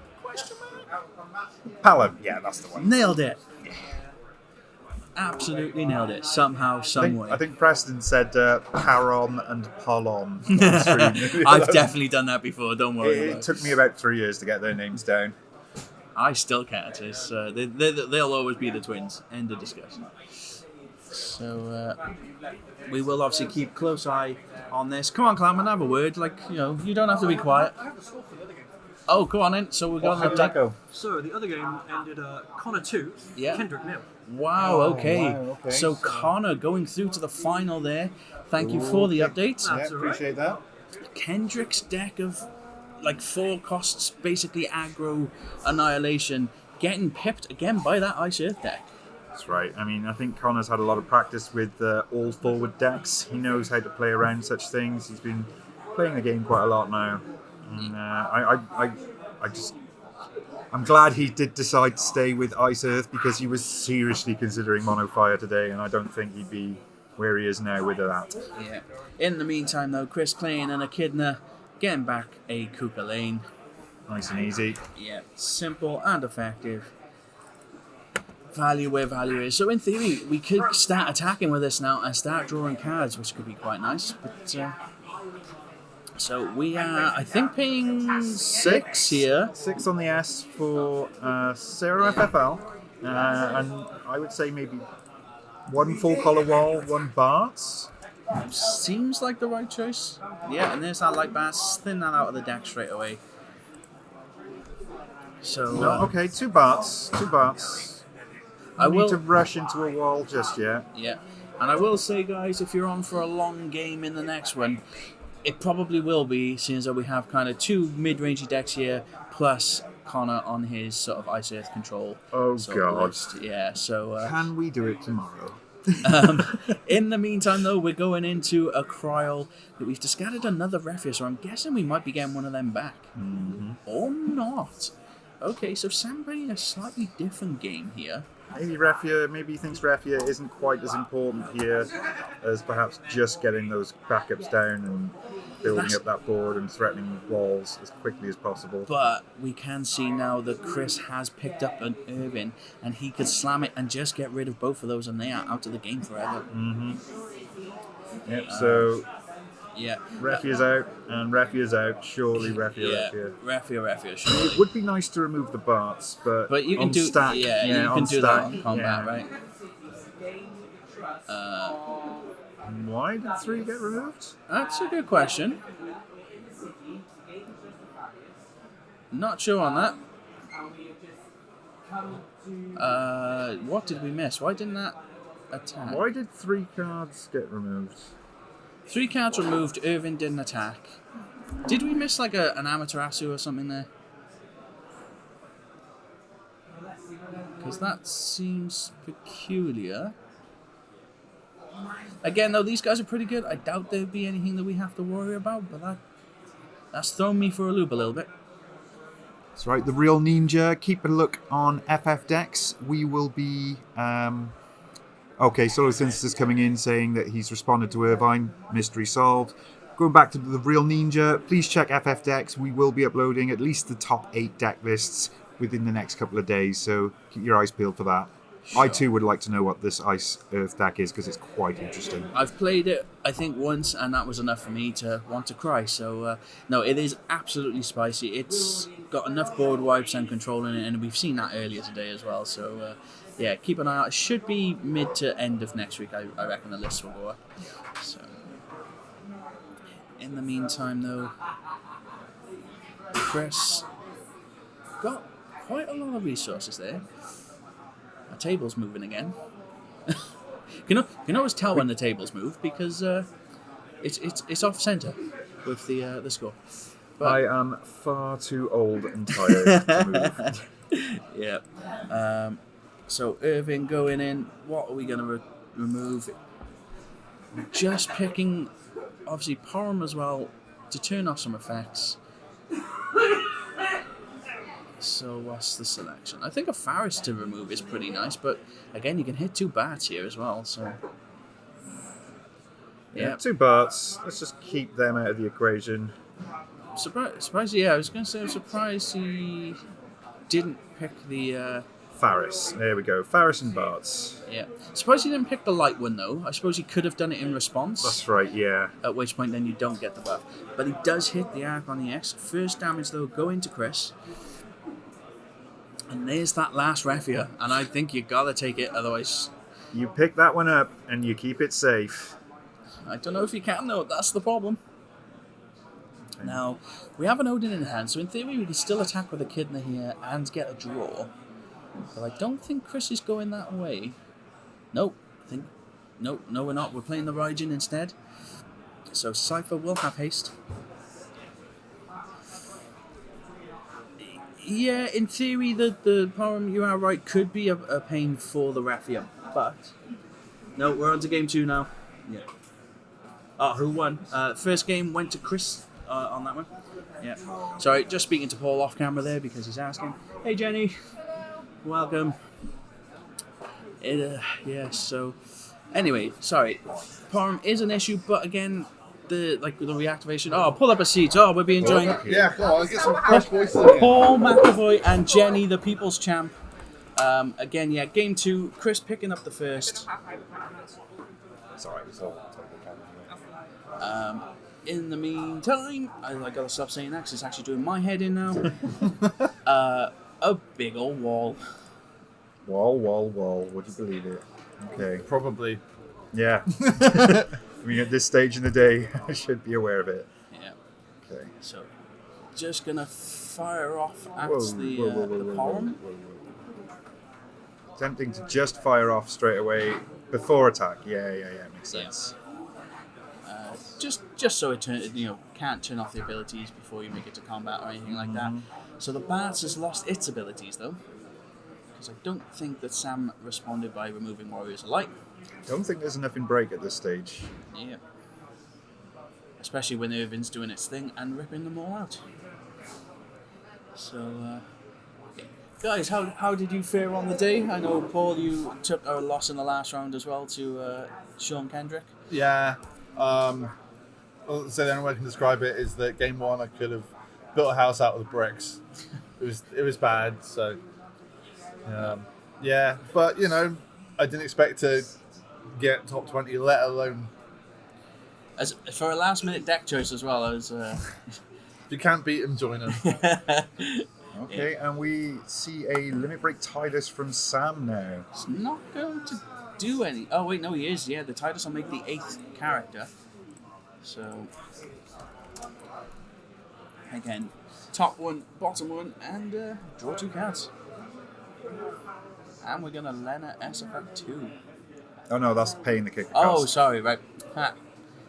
Pala, yeah, that's the one. Nailed it. Absolutely nailed it. Somehow, some way. I think Preston said Paron and Polon. I've definitely done that before, don't worry. It took me about 3 years to get their names down. I still can't. They'll always be the twins. End of discussion. So we will obviously keep close eye on this. Come on, Clam, and have a word. You don't have to be quiet. Oh, go on then. So we're going to go. So the other game ended Connor 2, Kendrick 0. Wow, okay. So Connor going through to the final there. Thank you for the update. Yeah, appreciate that. Kendrick's deck of 4 costs, basically aggro annihilation, getting pipped again by that Ice Earth deck. That's right. I mean, I think Connor's had a lot of practice with all forward decks. He knows how to play around such things. He's been playing the game quite a lot now. And I'm glad he did decide to stay with Ice Earth because he was seriously considering Mono Fire today, and I don't think he'd be where he is now with that. Yeah. In the meantime, though, Chris playing an Echidna, getting back a Kuka Lane. Nice and easy. Yeah, simple and effective. Value where value is. So in theory, we could start attacking with this now and start drawing cards, which could be quite nice. But so we are, I think, paying 6 here. 6 on the S for Sarah FFL, and I would say maybe 1 full color wall, 1 Bartz. seems like the right choice. Yeah, and there's that light Bartz. Thin that out of the deck straight away. So okay, 2 Bartz. 2 Bartz. I need to rush into a wall just yet. Yeah, and I will say, guys, if you're on for a long game in the next one, it probably will be, seeing as though we have kind of 2 mid-rangey decks here, plus Connor on his sort of Ice Earth control. Oh, God. List. Yeah, so... Can we do it tomorrow? In the meantime, though, we're going into a Cryol that we've discarded another Refia, so I'm guessing we might be getting one of them back. Mm-hmm. Or not. Okay, so Sam playing a slightly different game here. Maybe he thinks Refia isn't quite as important here as perhaps just getting those backups down and building up that board and threatening walls as quickly as possible. But we can see now that Chris has picked up an Irvin, and he could slam it and just get rid of both of those, and they are out of the game forever. Mm-hmm. Yep, so... Yeah. Refia's out, and Refia's out. Surely Refia. Refia. Surely. It would be nice to remove the Bartz, but you can do stack. you can do that on combat, right? Why did 3 get removed? That's a good question. Not sure on that. What did we miss? Why didn't that attack? Why did 3 cards get removed? 3 cards removed, Irvin didn't attack. Did we miss like an Amaterasu or something there? Because that seems peculiar. Again, though, these guys are pretty good. I doubt there'd be anything that we have to worry about, but that's thrown me for a loop a little bit. That's right, the real ninja. Keep a look on FF decks. We will be... Okay, Solo Synthesis coming in saying that he's responded to Irvine. Mystery solved. Going back to the real ninja, please check FF decks. We will be uploading at least the top 8 deck lists within the next couple of days, so keep your eyes peeled for that. Sure. I too would like to know what this Ice Earth deck is, because it's quite interesting. I've played it, I think, once, and that was enough for me to want to cry. So, no, it is absolutely spicy. It's got enough board wipes and control in it, and we've seen that earlier today as well. So, yeah, keep an eye out. It should be mid to end of next week, I reckon the list will go up. So, in the meantime, though, Chris got quite a lot of resources there. Our table's moving again. you can always tell when the tables move because it's off centre with the score. But I am far too old and tired to move. Yeah. So Irving going in. What are we going to remove? Just picking, obviously, Porum as well to turn off some effects. So what's the selection? I think a Faris to remove is pretty nice, but again, you can hit 2 Bartz here as well. So yeah, 2 Bartz. Let's just keep them out of the equation. Surprised, yeah. I was going to say I'm surprised he didn't pick the Faris. There we go. Faris and Bartz. Yeah. Surprised he didn't pick the light one though. I suppose he could have done it in response. That's right. Yeah. At which point then you don't get the buff, but he does hit the arc on the X. First damage though going to Chris. And there's that last Refia, and I think you gotta take it, otherwise... You pick that one up, and you keep it safe. I don't know if you can, though. That's the problem. Now, we have an Odin in hand, so in theory we can still attack with a Echidna here and get a draw. But I don't think Chris is going that way. Nope. No, we're not. We're playing the Raijin instead. So Cypher will have haste. Yeah, in theory, the Porum, you are right, could be a pain for the Refia, but... No, we're on to game 2 now. Yeah. Who won? First game went to Chris on that one. Yeah. Sorry, just speaking to Paul off camera there because he's asking. Hey, Jenny. Welcome. Yeah, so... Anyway, sorry. Porum is an issue, but again... the reactivation. Oh, pull up a seat. Oh, we'll be enjoying. Yeah, come on, let's get some fresh voices. Paul McAvoy and Jenny, the People's Champ. Again, yeah, game 2. Chris picking up the first. It's alright, it's all In the meantime, I gotta stop saying that 'cause it's actually doing my head in now. A big old wall. Wall. Would you believe it? Okay. Probably. Yeah. I mean, at this stage in the day, I should be aware of it. Yeah. Okay. So, just gonna fire off at Whoa, the whoa, whoa, whoa, whoa, column. whoa, whoa. Tempting to just fire off straight away before attack. Yeah, makes sense. Just so it can't turn off the abilities before you make it to combat or anything like that. So the Bartz has lost its abilities though, because I don't think that Sam responded by removing Warriors of Light. Don't think there's enough in break at this stage. Yeah. Especially when Irvin's doing its thing and ripping them all out. So, guys, how did you fare on the day? I know, Paul, you took a loss in the last round as well to Sean Kendrick. Yeah. So the only way I can describe it is that game one I could have built a house out of the bricks. It was bad. So yeah, but I didn't expect to get top 20, let alone. As for a last minute deck choice as well, as if you can't beat them, join them. Okay, and we see a limit break Tidus from Sam now. It's not going to do any. Oh wait, no, he is. Yeah, the Tidus will make the 8th character. So again, top one, bottom one, and draw 2 cards. And we're gonna Lena SFF2. Oh no, that's paying the kick. Oh, sorry, right.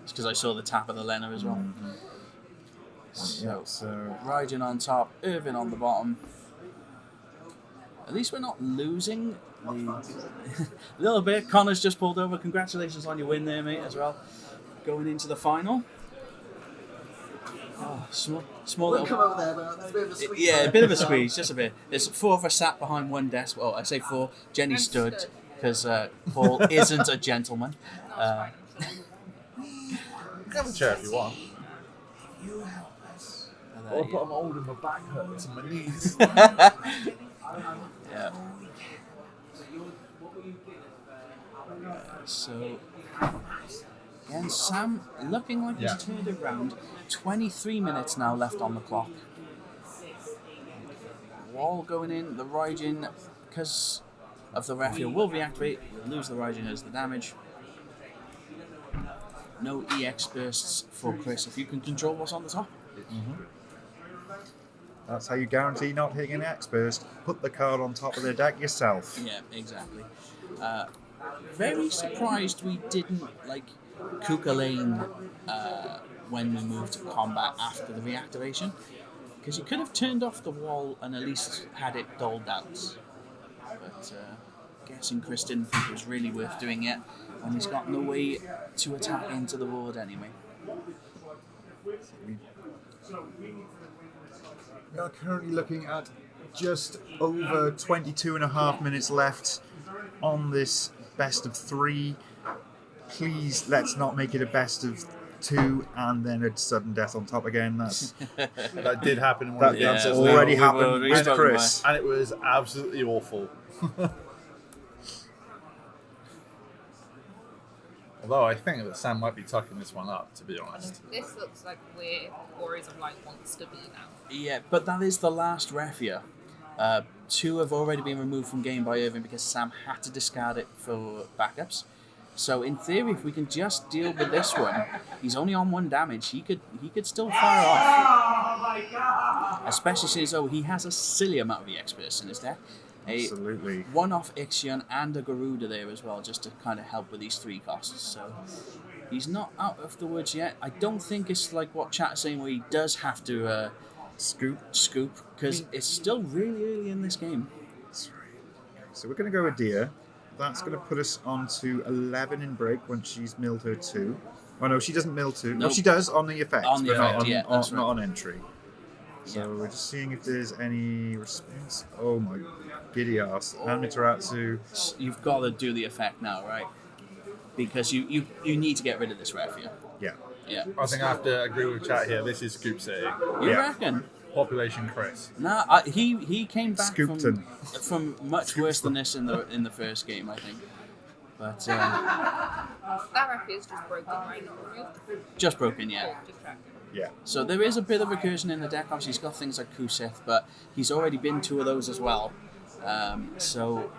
It's because I saw the tap of the Lena as well. So Raijin on top, Irvin on the bottom. At least we're not losing a little bit. Connor's just pulled over. Congratulations on your win there, mate, as well. Going into the final. Oh, small little. Come over there, but there's a bit of a squeeze. Yeah, a bit of a squeeze, just a bit. There's 4 of us sat behind one desk. Well, I say 4. Jenny stood because Paul isn't a gentleman. You can have a chair if you want. But I'm old and my back hurts and my knees. Yeah. So, again, Sam looking like he's turned it around. 23 minutes now left on the clock. Wall going in, the Raijin, because of the Raphael, will reactivate. We'll lose the Raijin as the damage. No EX bursts for Chris if you can control what's on the top. That's how you guarantee not hitting an X burst. Put the card on top of the deck yourself. Yeah, exactly. Very surprised we didn't Kuka Lane when we moved to combat after the reactivation, because you could have turned off the wall and at least had it doled out. But guessing Chris didn't think it was really worth doing it, and he's got no way to attack into the board anyway. We are currently looking at just over 22.5 minutes left on this best of 3. Please, let's not make it a best of 2 and then a sudden death on top again. That did happen in one of the games. That's already happened with Chris. And it was absolutely awful. Although I think that Sam might be tucking this one up, to be honest. This looks like where Warriors of Light wants to be now. Yeah, but that is the last Refia. 2 have already been removed from game by Irving because Sam had to discard it for backups. So in theory, if we can just deal with this one, he's only on 1 damage. He could still fire off. Oh my god! Especially since he has a silly amount of EX bursts in his deck. Absolutely. 1-off Ixion and a Garuda there as well, just to kind of help with these 3 costs. So he's not out of the woods yet. I don't think it's like what chat is saying, where he does have to scoop, because it's still really early in this game. That's right. So we're going to go with Dia. That's going to put us on to 11 in break once she's milled her 2. Oh no, she doesn't mill 2. No, she does on the effect. On the effect, not on entry. So we're just seeing if there's any response. Oh my giddy ass. Amaterasu. You've got to do the effect now, right? Because you need to get rid of this Refia. Yeah. Yeah. I think I have to agree with chat here. This is Scoop City. You reckon? Population Chris. Nah, he came back from much worse than this in the first game, I think. But that Refia is just broken, right? Not removed. Just broken, yeah. Just tracking. Yeah. So there is a bit of recursion in the deck. Obviously, he's got things like Kusith, but he's already been 2 of those as well. So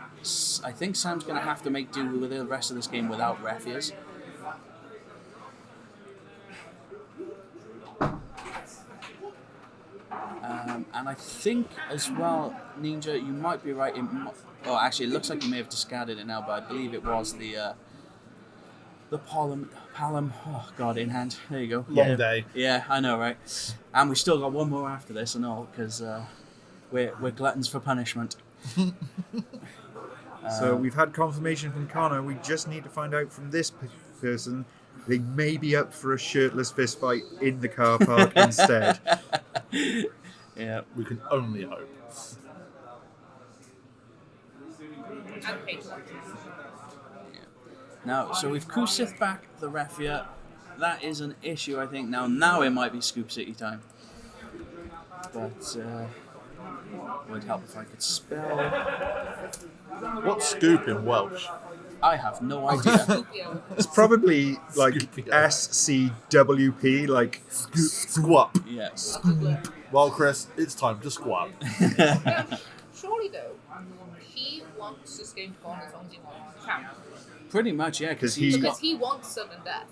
I think Sam's going to have to make do with the rest of this game without Refias. And I think as well, Ninja, you might be right. Actually, it looks like you may have discarded it now, but I believe it was the Palom. Oh God, in hand. There you go. Long day. Yeah, I know, right? And we still got one more after this and all because we're gluttons for punishment. So we've had confirmation from Connor. We just need to find out from this person. They may be up for a shirtless fist fight in the car park instead. Yeah, We can only hope. And pay to watch. Now, so we've Kusith back the Refia. That is an issue, I think. Now it might be Scoop City time. But would help if I could spell. What's scoop in Welsh? I have no idea. It's probably like Scoopy. SCWP, like Squap. Yeah. Well, Chris, it's time to squap. Surely though, he wants this game to go on as long as he wants to champ. Pretty much, yeah, because 'Cause he- Because he wants sudden death.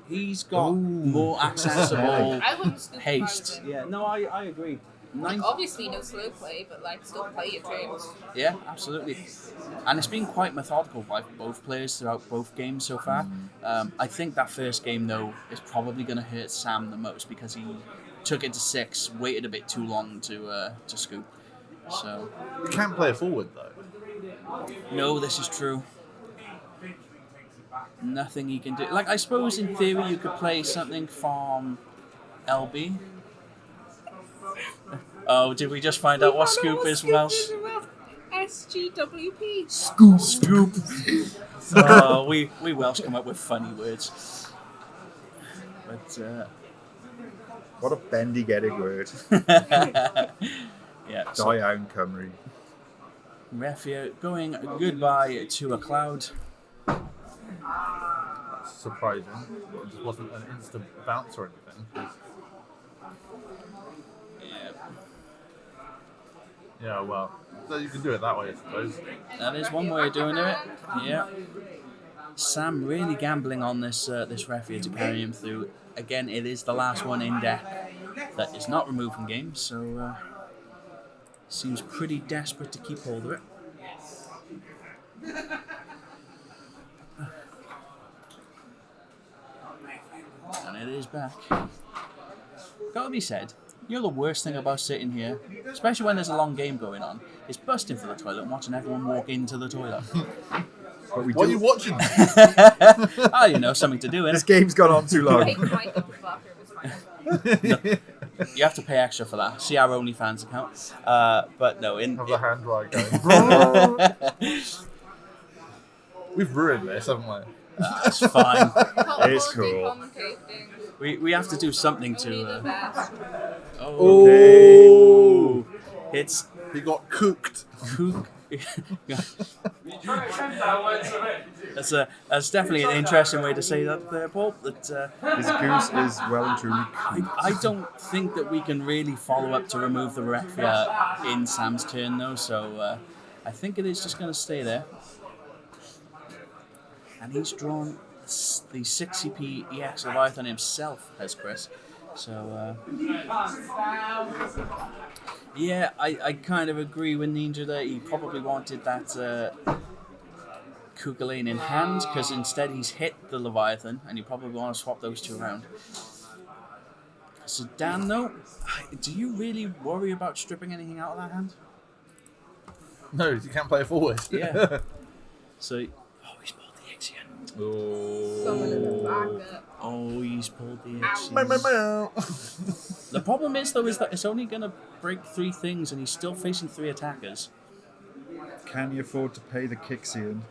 he's got more accessible I wouldn't scoop haste. him. Yeah, no, I agree. Like, obviously no slow play, but like still play your turns. Yeah, absolutely. And it's been quite methodical by both players throughout both games so far. I think that first game, though, is probably going to hurt Sam the most because he took it to 6, waited a bit too long to scoop. So You can't play a forward, though. no, this is true. Nothing he can do. Like, I suppose in theory you could play something from LB. Oh, did we just find out what scoop is, Welsh? SGWP. Scoop. Oh, we Welsh come up with funny words. But what a bendy-getting word. yeah, so Die down, Cymru. Refia going goodbye to a cloud. That's surprising. It just wasn't an instant bounce or anything. Yeah, Yeah, well, so you can do it that way, I suppose. that is one way of doing it. Yeah. Sam really gambling on this Refia to carry him through. Again, it is the last one in deck that is not removed from game, so seems pretty desperate to keep hold of it. And it is back. Gotta be said, you're the worst thing about sitting here, especially when there's a long game going on, is busting for the toilet and watching everyone walk into the toilet. But we What are do. you watching? Oh, you know, something to do, This innit? game's gone on too long. Take the mic up the bathroom, it's fine. You have to pay extra for that. See our OnlyFans account. But no, Have the hand dry going. We've ruined this, haven't we? that's fine. It's cool. Commentating. We have to do something Only the to. best. Oh, it's He got cooked. kook. That's definitely an interesting way to say that there, Paul. That His goose is well and truly I don't think that we can really follow up to remove the Refia in Sam's turn though, so I think it is just going to stay there. And he's drawn the 60p EX Leviathan himself, has Chris. So yeah, I kind of agree with Ninja that he probably wanted that Kukulane in hand, because instead he's hit the Leviathan, and you probably want to swap those two around. So Dan, though, do you really worry about stripping anything out of that hand? No, you can't play a forward. Yeah. So, oh, he's pulled the Ixion. Someone in the back. Oh, he's pulled the Meow, meow, Ixion. meow. The problem is, though, is that it's only going to break 3 things, and he's still facing 3 attackers. Can you afford to pay the Kixian?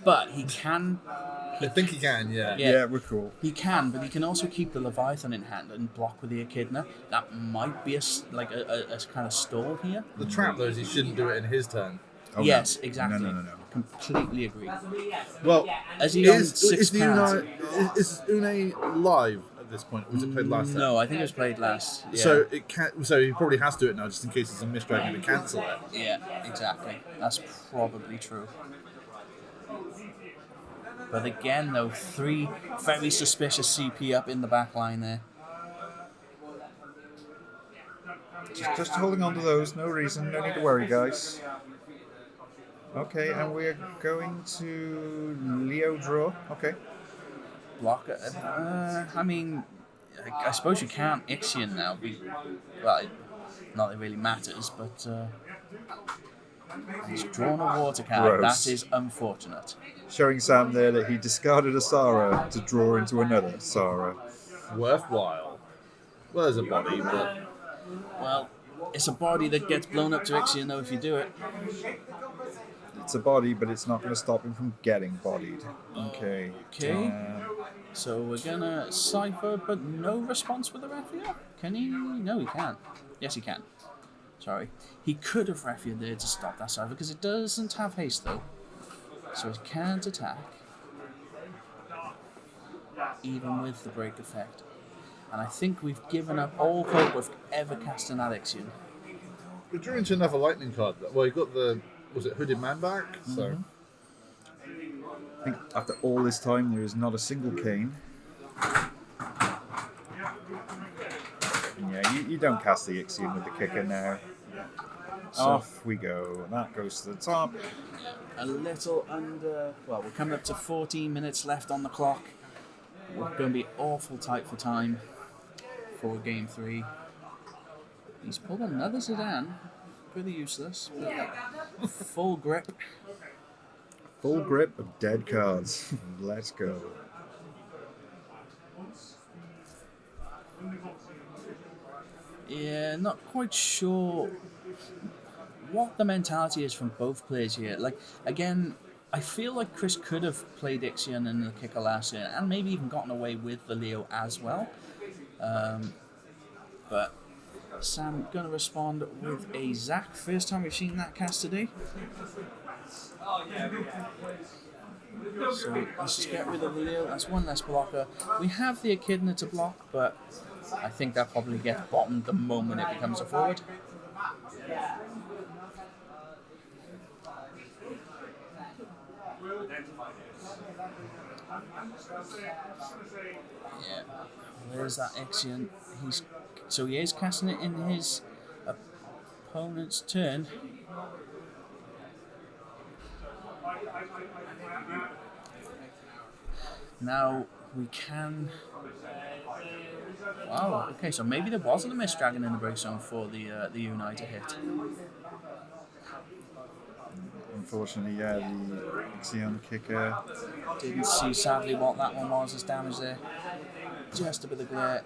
But he can. I think he can, yeah. Yeah. Yeah, we're cool. He can, but he can also keep the Leviathan in hand and block with the Echidna. That might be a kind of stall here. The trap, though, is he shouldn't do it in his turn. Oh, Yes, no. exactly. No. Completely agree. Well, As he owns is 6 the cards. is Une live at this point, or was it played last time? No, I think it was played last. Yeah. So it can. So he probably has to do it now, just in case it's a misdragon to cancel it. Yeah, exactly. That's probably true. But again, though, 3 very suspicious CP up in the back line there. Just holding on to those. No reason. No need to worry, guys. Okay, and we're going to Leo draw. Okay. Block it. I mean, I suppose you can't Ixion now. Well, not that it really matters, but he's drawn a water card. Gross. That is unfortunate. Showing Sam there that he discarded a Sara to draw into another Sara. Worthwhile. Well, there's a body, but Well, it's a body that gets blown up to Ixion, though, if you do it. It's a body, but it's not going to stop him from getting bodied. Okay. Okay. So we're gonna cipher, but no response with the Raffia? Can he? No, he can't. Yes, he can. Sorry. He could have Raffia there to stop that cipher, because it doesn't have haste, though. So it can't attack. Even with the break effect. And I think we've given up all hope of ever casting that Ixion. we drew into another lightning card. Well, you got the, was it Hooded Man back? So I think after all this time, there is not a single cane. Yeah, you don't cast the Ixion with the kicker now. So off we go. And that goes to the top. A little under... Well, we're coming up to 14 minutes left on the clock. We're going to be awful tight for time for Game 3. He's pulled another Sedan. Pretty useless. But full grip. Full grip of dead cards. Let's go. Yeah, not quite sure what the mentality is from both players here. Like, again, I feel like Chris could have played Ixion in the kicker last year and maybe even gotten away with the Leo as well. But Sam going to respond with a Zac. First time we've seen that cast today. So let's just get rid of the Leo. That's one less blocker. We have the Echidna to block, but I think that probably gets bottomed the moment it becomes a forward. Yeah, there's that Ixion. So he is casting it in his opponent's turn. Now we can. Wow. Okay, so maybe there wasn't a Mist Dragon in the break zone for the Unite to hit. Unfortunately, yeah, the Ixion kicker. Didn't see sadly what that one was as damage there. Just a bit of glare.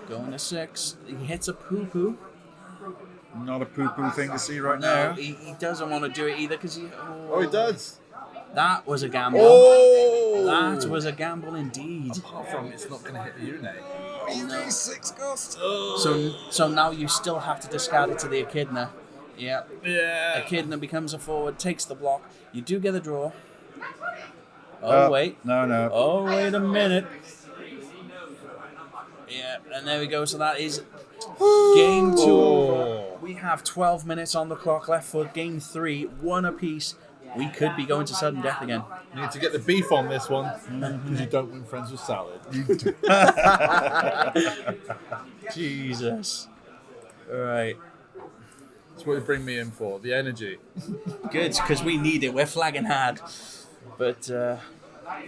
Going to 6. He hits a poo-poo. Not a poo-poo thing to see right No, now. he doesn't want to do it either because he. oh, he does. That was a gamble. Oh, That was a gamble indeed. apart from it's not going to hit the unit. No. 6 cost. So now you still have to discard it to the Echidna. Yeah. Yeah. Echidna becomes a forward, takes the block. You do get a draw. Oh, wait. No. Oh, wait a minute. Yeah, and there we go. So that is Game 2 over. We have 12 minutes on the clock left for Game 3. 1 apiece. We could be going to sudden death again. You need to get the beef on this one because you don't win friends with salad. Jesus. All right. That's what you bring me in for, the energy. Good, because we need it. We're flagging hard. But,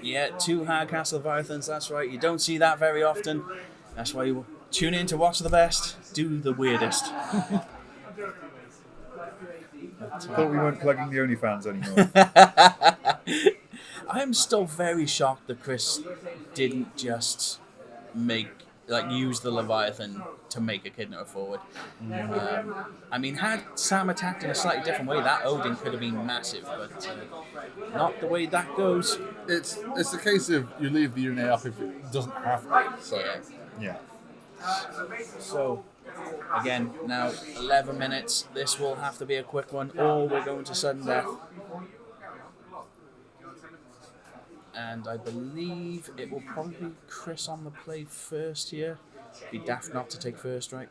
yeah, 2 hard cast Leviathans, that's right. You don't see that very often. That's why you tune in to watch the best, do the weirdest. Thought we weren't plugging the OnlyFans anymore. I'm still very shocked that Chris didn't just use the Leviathan to make Echidna a forward. I mean, had Sam attacked in a slightly different way, that Odin could have been massive, but not the way that goes. It's the case of you leave the unit up if it doesn't have to. So Yeah. So, again, now 11 minutes. This will have to be a quick one, or we're going to sudden death. And I believe it will probably be Chris on the play first here. Be daft not to take first strike.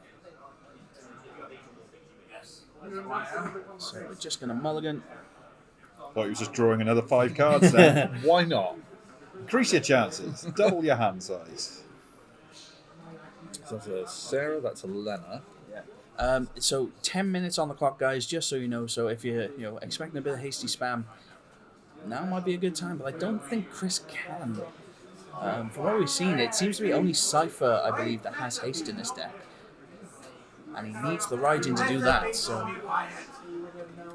So we're just going to mulligan. Thought he was just drawing another 5 cards then. why not? Increase your chances. Double your hand size. So that's a Sarah, that's a Lena. So 10 minutes on the clock, guys, just so you know. So if you're expecting a bit of hasty spam, now might be a good time, but I don't think Chris can. From what we've seen, it seems to be only Cypher, I believe, that has haste in this deck. And he needs the Raijin to do that, so...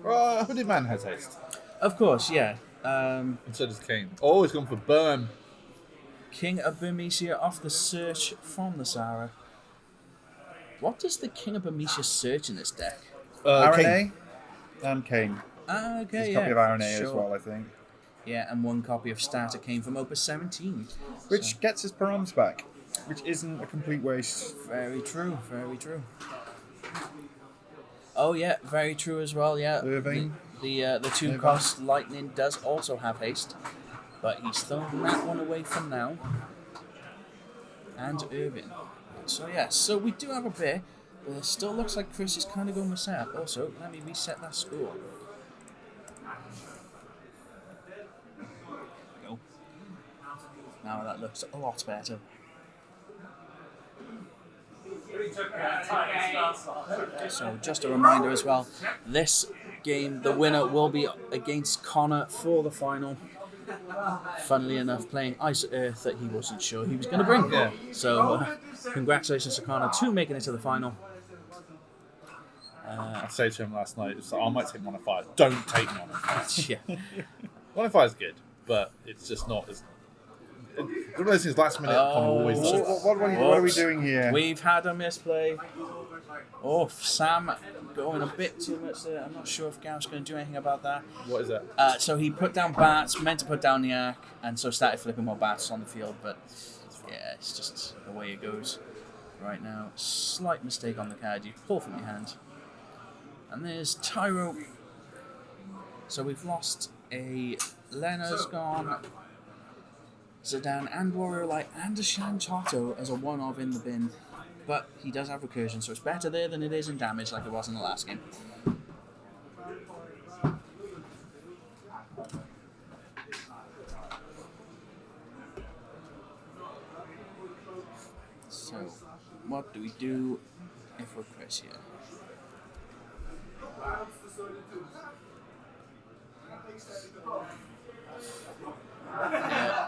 Hooded Man has haste. Of course, yeah. And so does Kane. Oh, he's gone for burn. King of Burmecia off the search from the Sarah. What does the King of Burmecia search in this deck? RNA and Kane. Ah, okay, There's a yeah. copy of RNA as Sure. well, I think. Yeah, and one copy of Starter came from Opus 17. Which gets his Params back, which isn't a complete waste. Very true, very true. Oh yeah, very true as well, yeah. Irving. The 2-cost Lightning does also have haste, but he's thrown that one away for now. And Irving. So yeah, so we do have a pair, but it still looks like Chris is kind of going with Sap. Also, let me reset that score. Go. Now that looks a lot better. So just a reminder as well, this game, the winner will be against Connor for the final. Funnily enough, playing Ice Earth that he wasn't sure he was going to bring. Yeah. So congratulations to Connor to making it to the final. I said to him last night, so I might take Modifier. Don't take Modifier. Yeah. Modifier is good, but it's just not as... One of those things last minute Connor always does. What are we doing here? We've had a misplay. Oh, Sam going a bit too much there. I'm not sure if Gareth's going to do anything about that. What is that? So he put down Bartz, meant to put down the Ark, and so started flipping more Bartz on the field, but yeah, it's just the way it goes right now. Slight mistake on the card, you pull from your hand. And there's Tyro. So we've lost a Lena's gone, Zidane and Warrior Light and a Shantato as a one-of in the bin. But he does have recursion, so it's better there than it is in damage like it was in the last game. So, what do we do if we're Chris here? Yeah.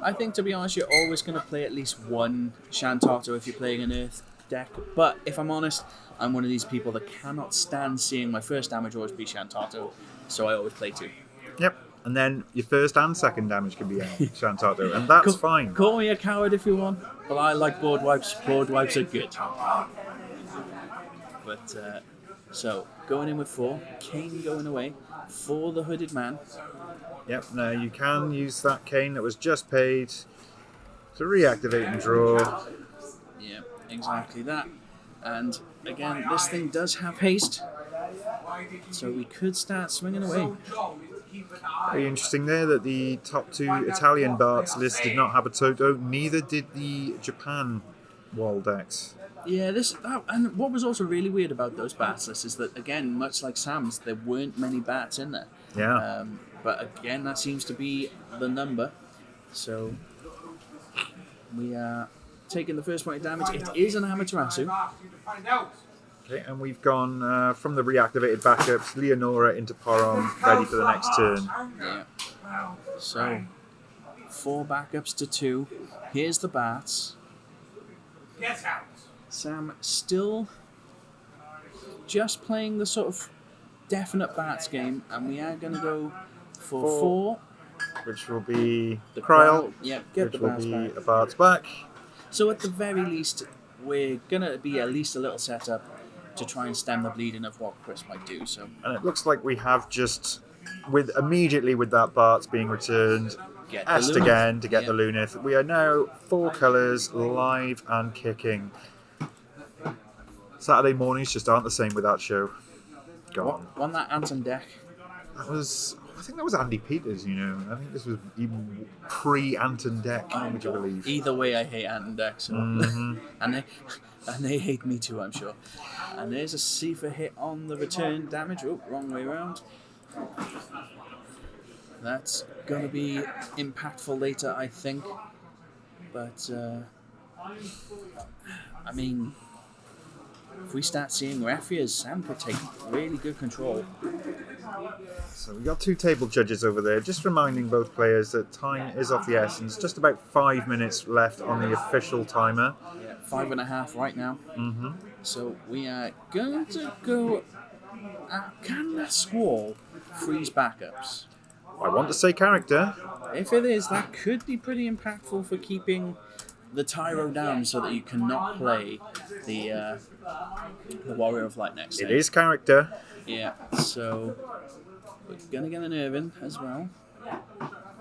I think, to be honest, you're always going to play at least one Shantato if you're playing an Earth deck. But if I'm honest, I'm one of these people that cannot stand seeing my first damage always be Shantato, so I always play two. Yep. And then your first and second damage can be Shantato, and that's fine. Call me a coward if you want, but I like board wipes. Board wipes are good. But, so, going in with 4, Kane going away for the Hooded Man. Yep, now you can use that Kane that was just paid to reactivate and draw. Yeah, exactly that. And again, this thing does have haste, so we could start swinging away. Very interesting there that the top 2 Italian Bartz lists did not have a Toto, neither did the Japan WoL decks. Yeah, and what was also really weird about those bats lists is that, again, much like Sam's, there weren't many bats in there. Yeah. But again, that seems to be the number. So we are taking the first point of damage. It is an Amaterasu. Okay, and we've gone from the reactivated backups, Leonora into Param, ready for the next turn. Yeah. So 4 backups to 2. Here's the bats. Sam still just playing the sort of definite bats game, and we are going to go for 4. Which will be The Kryl, Yep, get which the will bats be back. a Bartz back. So at the very least, we're going to be at least a little setup to try and stem the bleeding of what Chris might do. So And it looks like we have just, immediately with that Bartz being returned, get the asked Lunith. again to get Yep. the Lunith. We are now 4 colours, live and kicking. Saturday mornings just aren't the same with that show. Gone. Won that Anton deck. I think that was Andy Peters, you know. I think this was even pre-Anton deck, would you believe? Either way, I hate Anton decks. So. and they hate me too, I'm sure. And there's a Sifa hit on the return damage. Oh, wrong way around. That's going to be impactful later, I think. But I mean, if we start seeing referees, Sam could take really good control. So we got 2 table judges over there, just reminding both players that time is of the essence. Just about 5 minutes left on the official timer. Yeah, 5.5 right now. Mm-hmm. So we are going to go. Can that Squall freeze backups? I want to say character. If it is, that could be pretty impactful for keeping the Tyro down so that you cannot play the Warrior of Light next It time. is character. Yeah, so we're going to get an Irvin as well.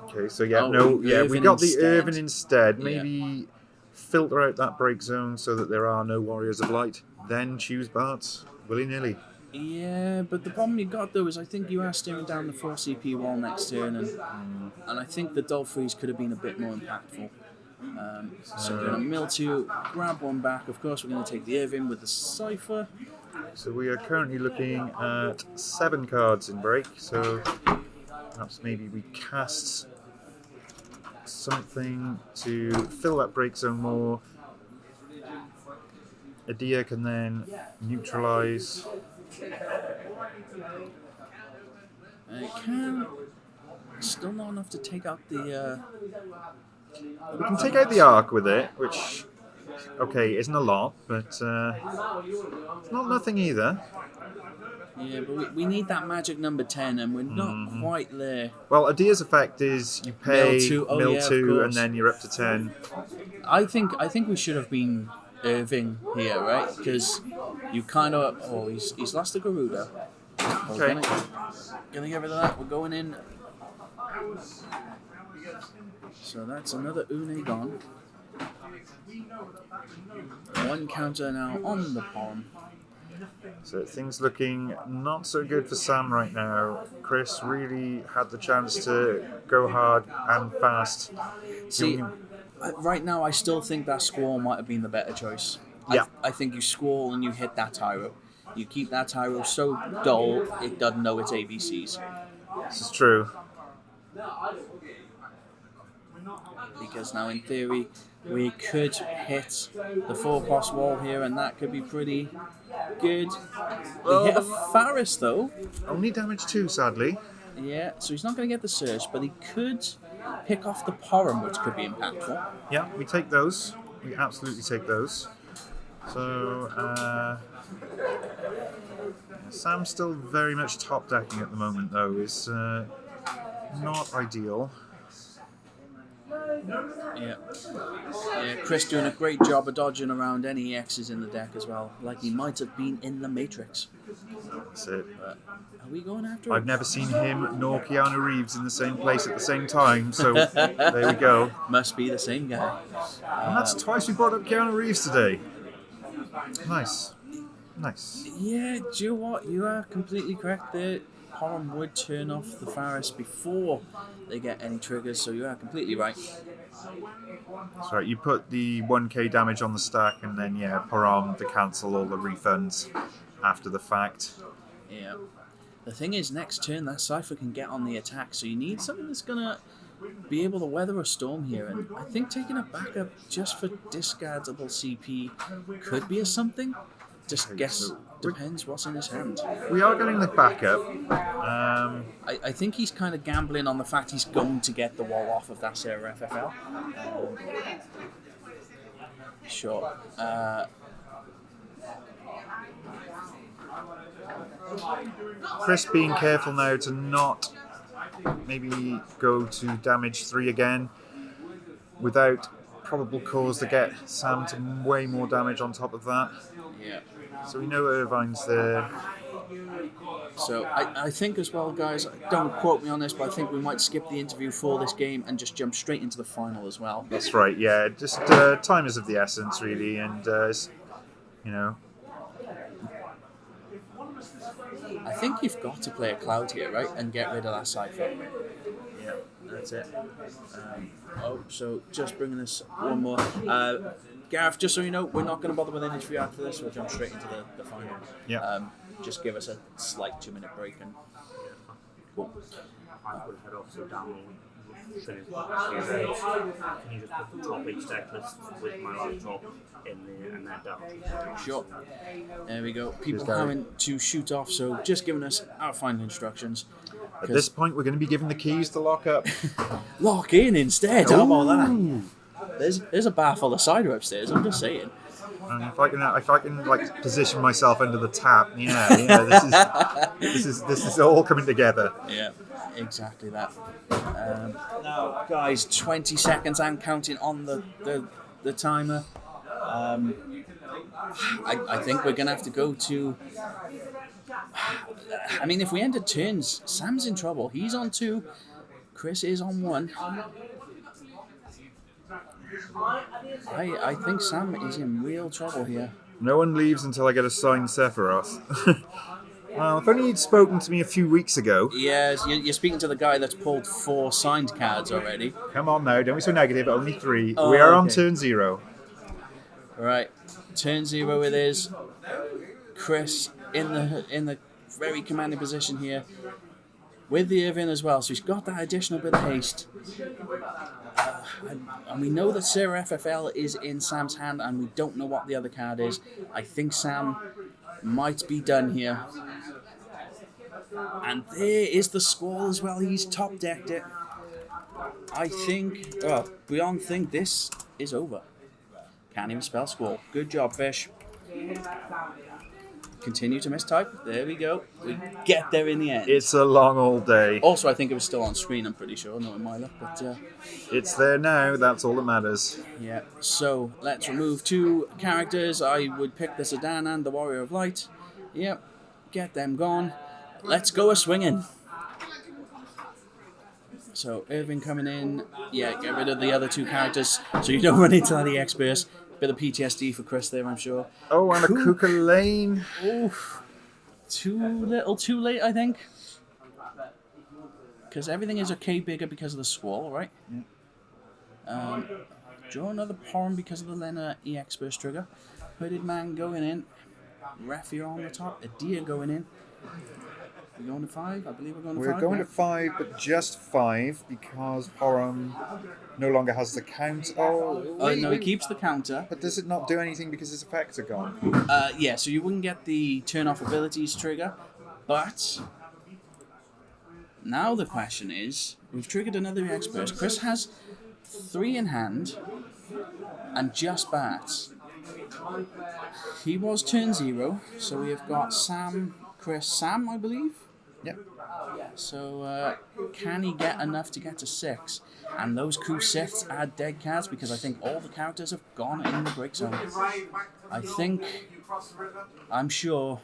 Okay, so yeah, Oh, we Irvin got the instead. Irvin instead. Yeah. Maybe filter out that break zone so that there are no Warriors of Light. Then choose Bartz willy-nilly. Yeah, but the problem you got though is I think you are staring down the 4 CP wall next turn, and I think the Dull Freeze could have been a bit more impactful. So we're going to mill 2, grab 1 back. Of course, we're going to take the Irvin with the Cypher. So we are currently looking at 7 cards in break. So perhaps maybe we cast something to fill that break zone more. Adia can then neutralize. I can. Still not enough to take out the. We can take out the arc with it, which, okay, isn't a lot, but it's not nothing either. Yeah, but we need that magic number 10, and we're not quite there. Well, Adia's effect is you pay Mill two. Oh, mill yeah, of 2, and course. then you're up to 10. I think we should have been Irving here, right? Because you kind of. Oh, he's lost the Garuda. Okay. Gonna get rid of that. We're going in. So that's another Une gone. 1 counter now on the pawn. So things looking not so good for Sam right now. Chris really had the chance to go hard and fast. See, right now I still think that Squall might have been the better choice. Yeah. I think you Squall and you hit that Tyro. You keep that Tyro so dull it doesn't know its ABCs. This is true. Because now in theory we could hit the 4-cost wall here and that could be pretty good. We hit a Faris though. Only damage 2, sadly. Yeah, so he's not going to get the Surge, but he could pick off the Porum, which could be impactful. Yeah, we take those. We absolutely take those. So, Sam's still very much top decking at the moment, though. Is not ideal. Yeah, Chris doing a great job of dodging around any X's in the deck as well, like he might have been in the Matrix. That's it. But are we going after I've it? never seen him nor Keanu Reeves in the same place at the same time, so there we go. Must be the same guy. And that's twice we brought up Keanu Reeves today. Nice. Yeah, do you know what? You are completely correct there. Porum would turn off the Faris before they get any triggers, so you are completely right. That's right, you put the 1k damage on the stack and then, yeah, Param to cancel all the refunds after the fact. Yeah. The thing is, next turn, that Cypher can get on the attack, so you need something that's going to be able to weather a storm here, and I think taking a backup just for discardable CP could be a something. Just guess, depends what's in his hand. We are getting the backup. I think he's kind of gambling on the fact he's going to get the wall off of that Sarah FFL. Sure. Chris being careful now to not maybe go to damage 3 again without probable cause to get Sam to way more damage on top of that. Yeah. So we know Irvine's there. So I think as well, guys, don't quote me on this, but I think we might skip the interview for this game and just jump straight into the final as well. That's right, yeah. Just time is of the essence, really, and, you know. I think you've got to play a Cloud here, right, and get rid of that Cypher. Yeah, that's it. So just bringing us one more. Gareth, just so you know, we're not going to bother with an interview after this. We'll jump straight into the final. Yeah. Just give us a slight 2-minute break and cool. So can you just put the top each deck list with my laptop in there and then down? Sure. There we go. People coming to shoot off, so just giving us our final instructions. At this point, we're going to be given the keys to lock up. Lock in instead. How about that? There's a bar full of cider upstairs. I'm just saying. And if I can like position myself under the tap, this is all coming together. Yeah, exactly that. Now, guys, 20 seconds and counting on the timer. I think we're gonna have to go to. I mean, if we ended turns, Sam's in trouble. He's on 2. Chris is on 1. I think Sam is in real trouble here. No one leaves until I get a signed Sephiroth. Well, if only you'd spoken to me a few weeks ago. Yes, you're speaking to the guy that's pulled 4 signed cards already. Come on now, don't be so negative. Only 3. Oh, we are on okay. turn 0. Right, turn 0 it is. Chris in the very commanding position here with the Irvin as well, so he's got that additional bit of haste. And we know that Sarah FFL is in Sam's hand, and we don't know what the other card is. I think Sam might be done here. And there is the Squall as well. He's top decked it. I think, beyond think this is over. Can't even spell Squall. Good job, Fish. Continue to mistype. There we go. We get there in the end. It's a long old day. Also, I think it was still on screen, I'm pretty sure. Not in my luck, but... It's there now. That's all that matters. Yeah. So, let's remove 2 characters. I would pick the Sedan and the Warrior of Light. Yep. Get them gone. Let's go a-swinging. So, Irving coming in. Yeah, get rid of the other 2 characters so you don't run into the X-Burst. Bit of PTSD for Chris there, I'm sure. Oh, and a Kuka Lane. Oof. Too little, too late, I think. Because everything is okay bigger because of the Squall, right? Yeah. Draw another Porum because of the Lena EX Burst trigger. Hooded Man going in. Raffia on the top. A Deer going in. We're going to 5? I believe we're going to 5. We're going to 5, but just 5 because Porum no longer has the count. Oh, no, he keeps the counter. But does it not do anything because his effects are gone? Yeah, so you wouldn't get the turn off abilities trigger, but now the question is, we've triggered another EX Burst. Chris has 3 in hand and just Bartz. He was turn 0, so we have got Sam, Chris, Sam, I believe. Yep. So can he get enough to get to 6? And those Coup Siths add dead cards because I think all the characters have gone in the break zone. I'm sure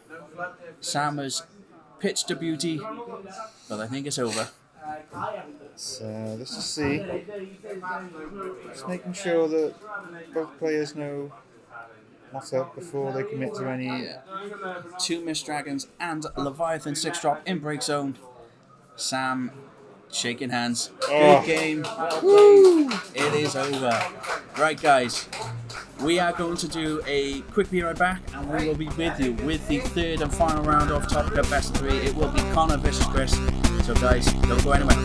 Sam has pitched a beauty, but I think it's over. So let's just see. Just making sure that both players know what's up before they commit to any... Yeah. 2 Mist Dragons and Leviathan 6-drop in break zone. Sam shaking hands. Good game. Well played. It is over. Right, guys. We are going to do a quick be right back, and we will be with you with the 3rd and final round of Top Cup Best of 3. It will be Connor versus Chris. So, guys, don't go anywhere.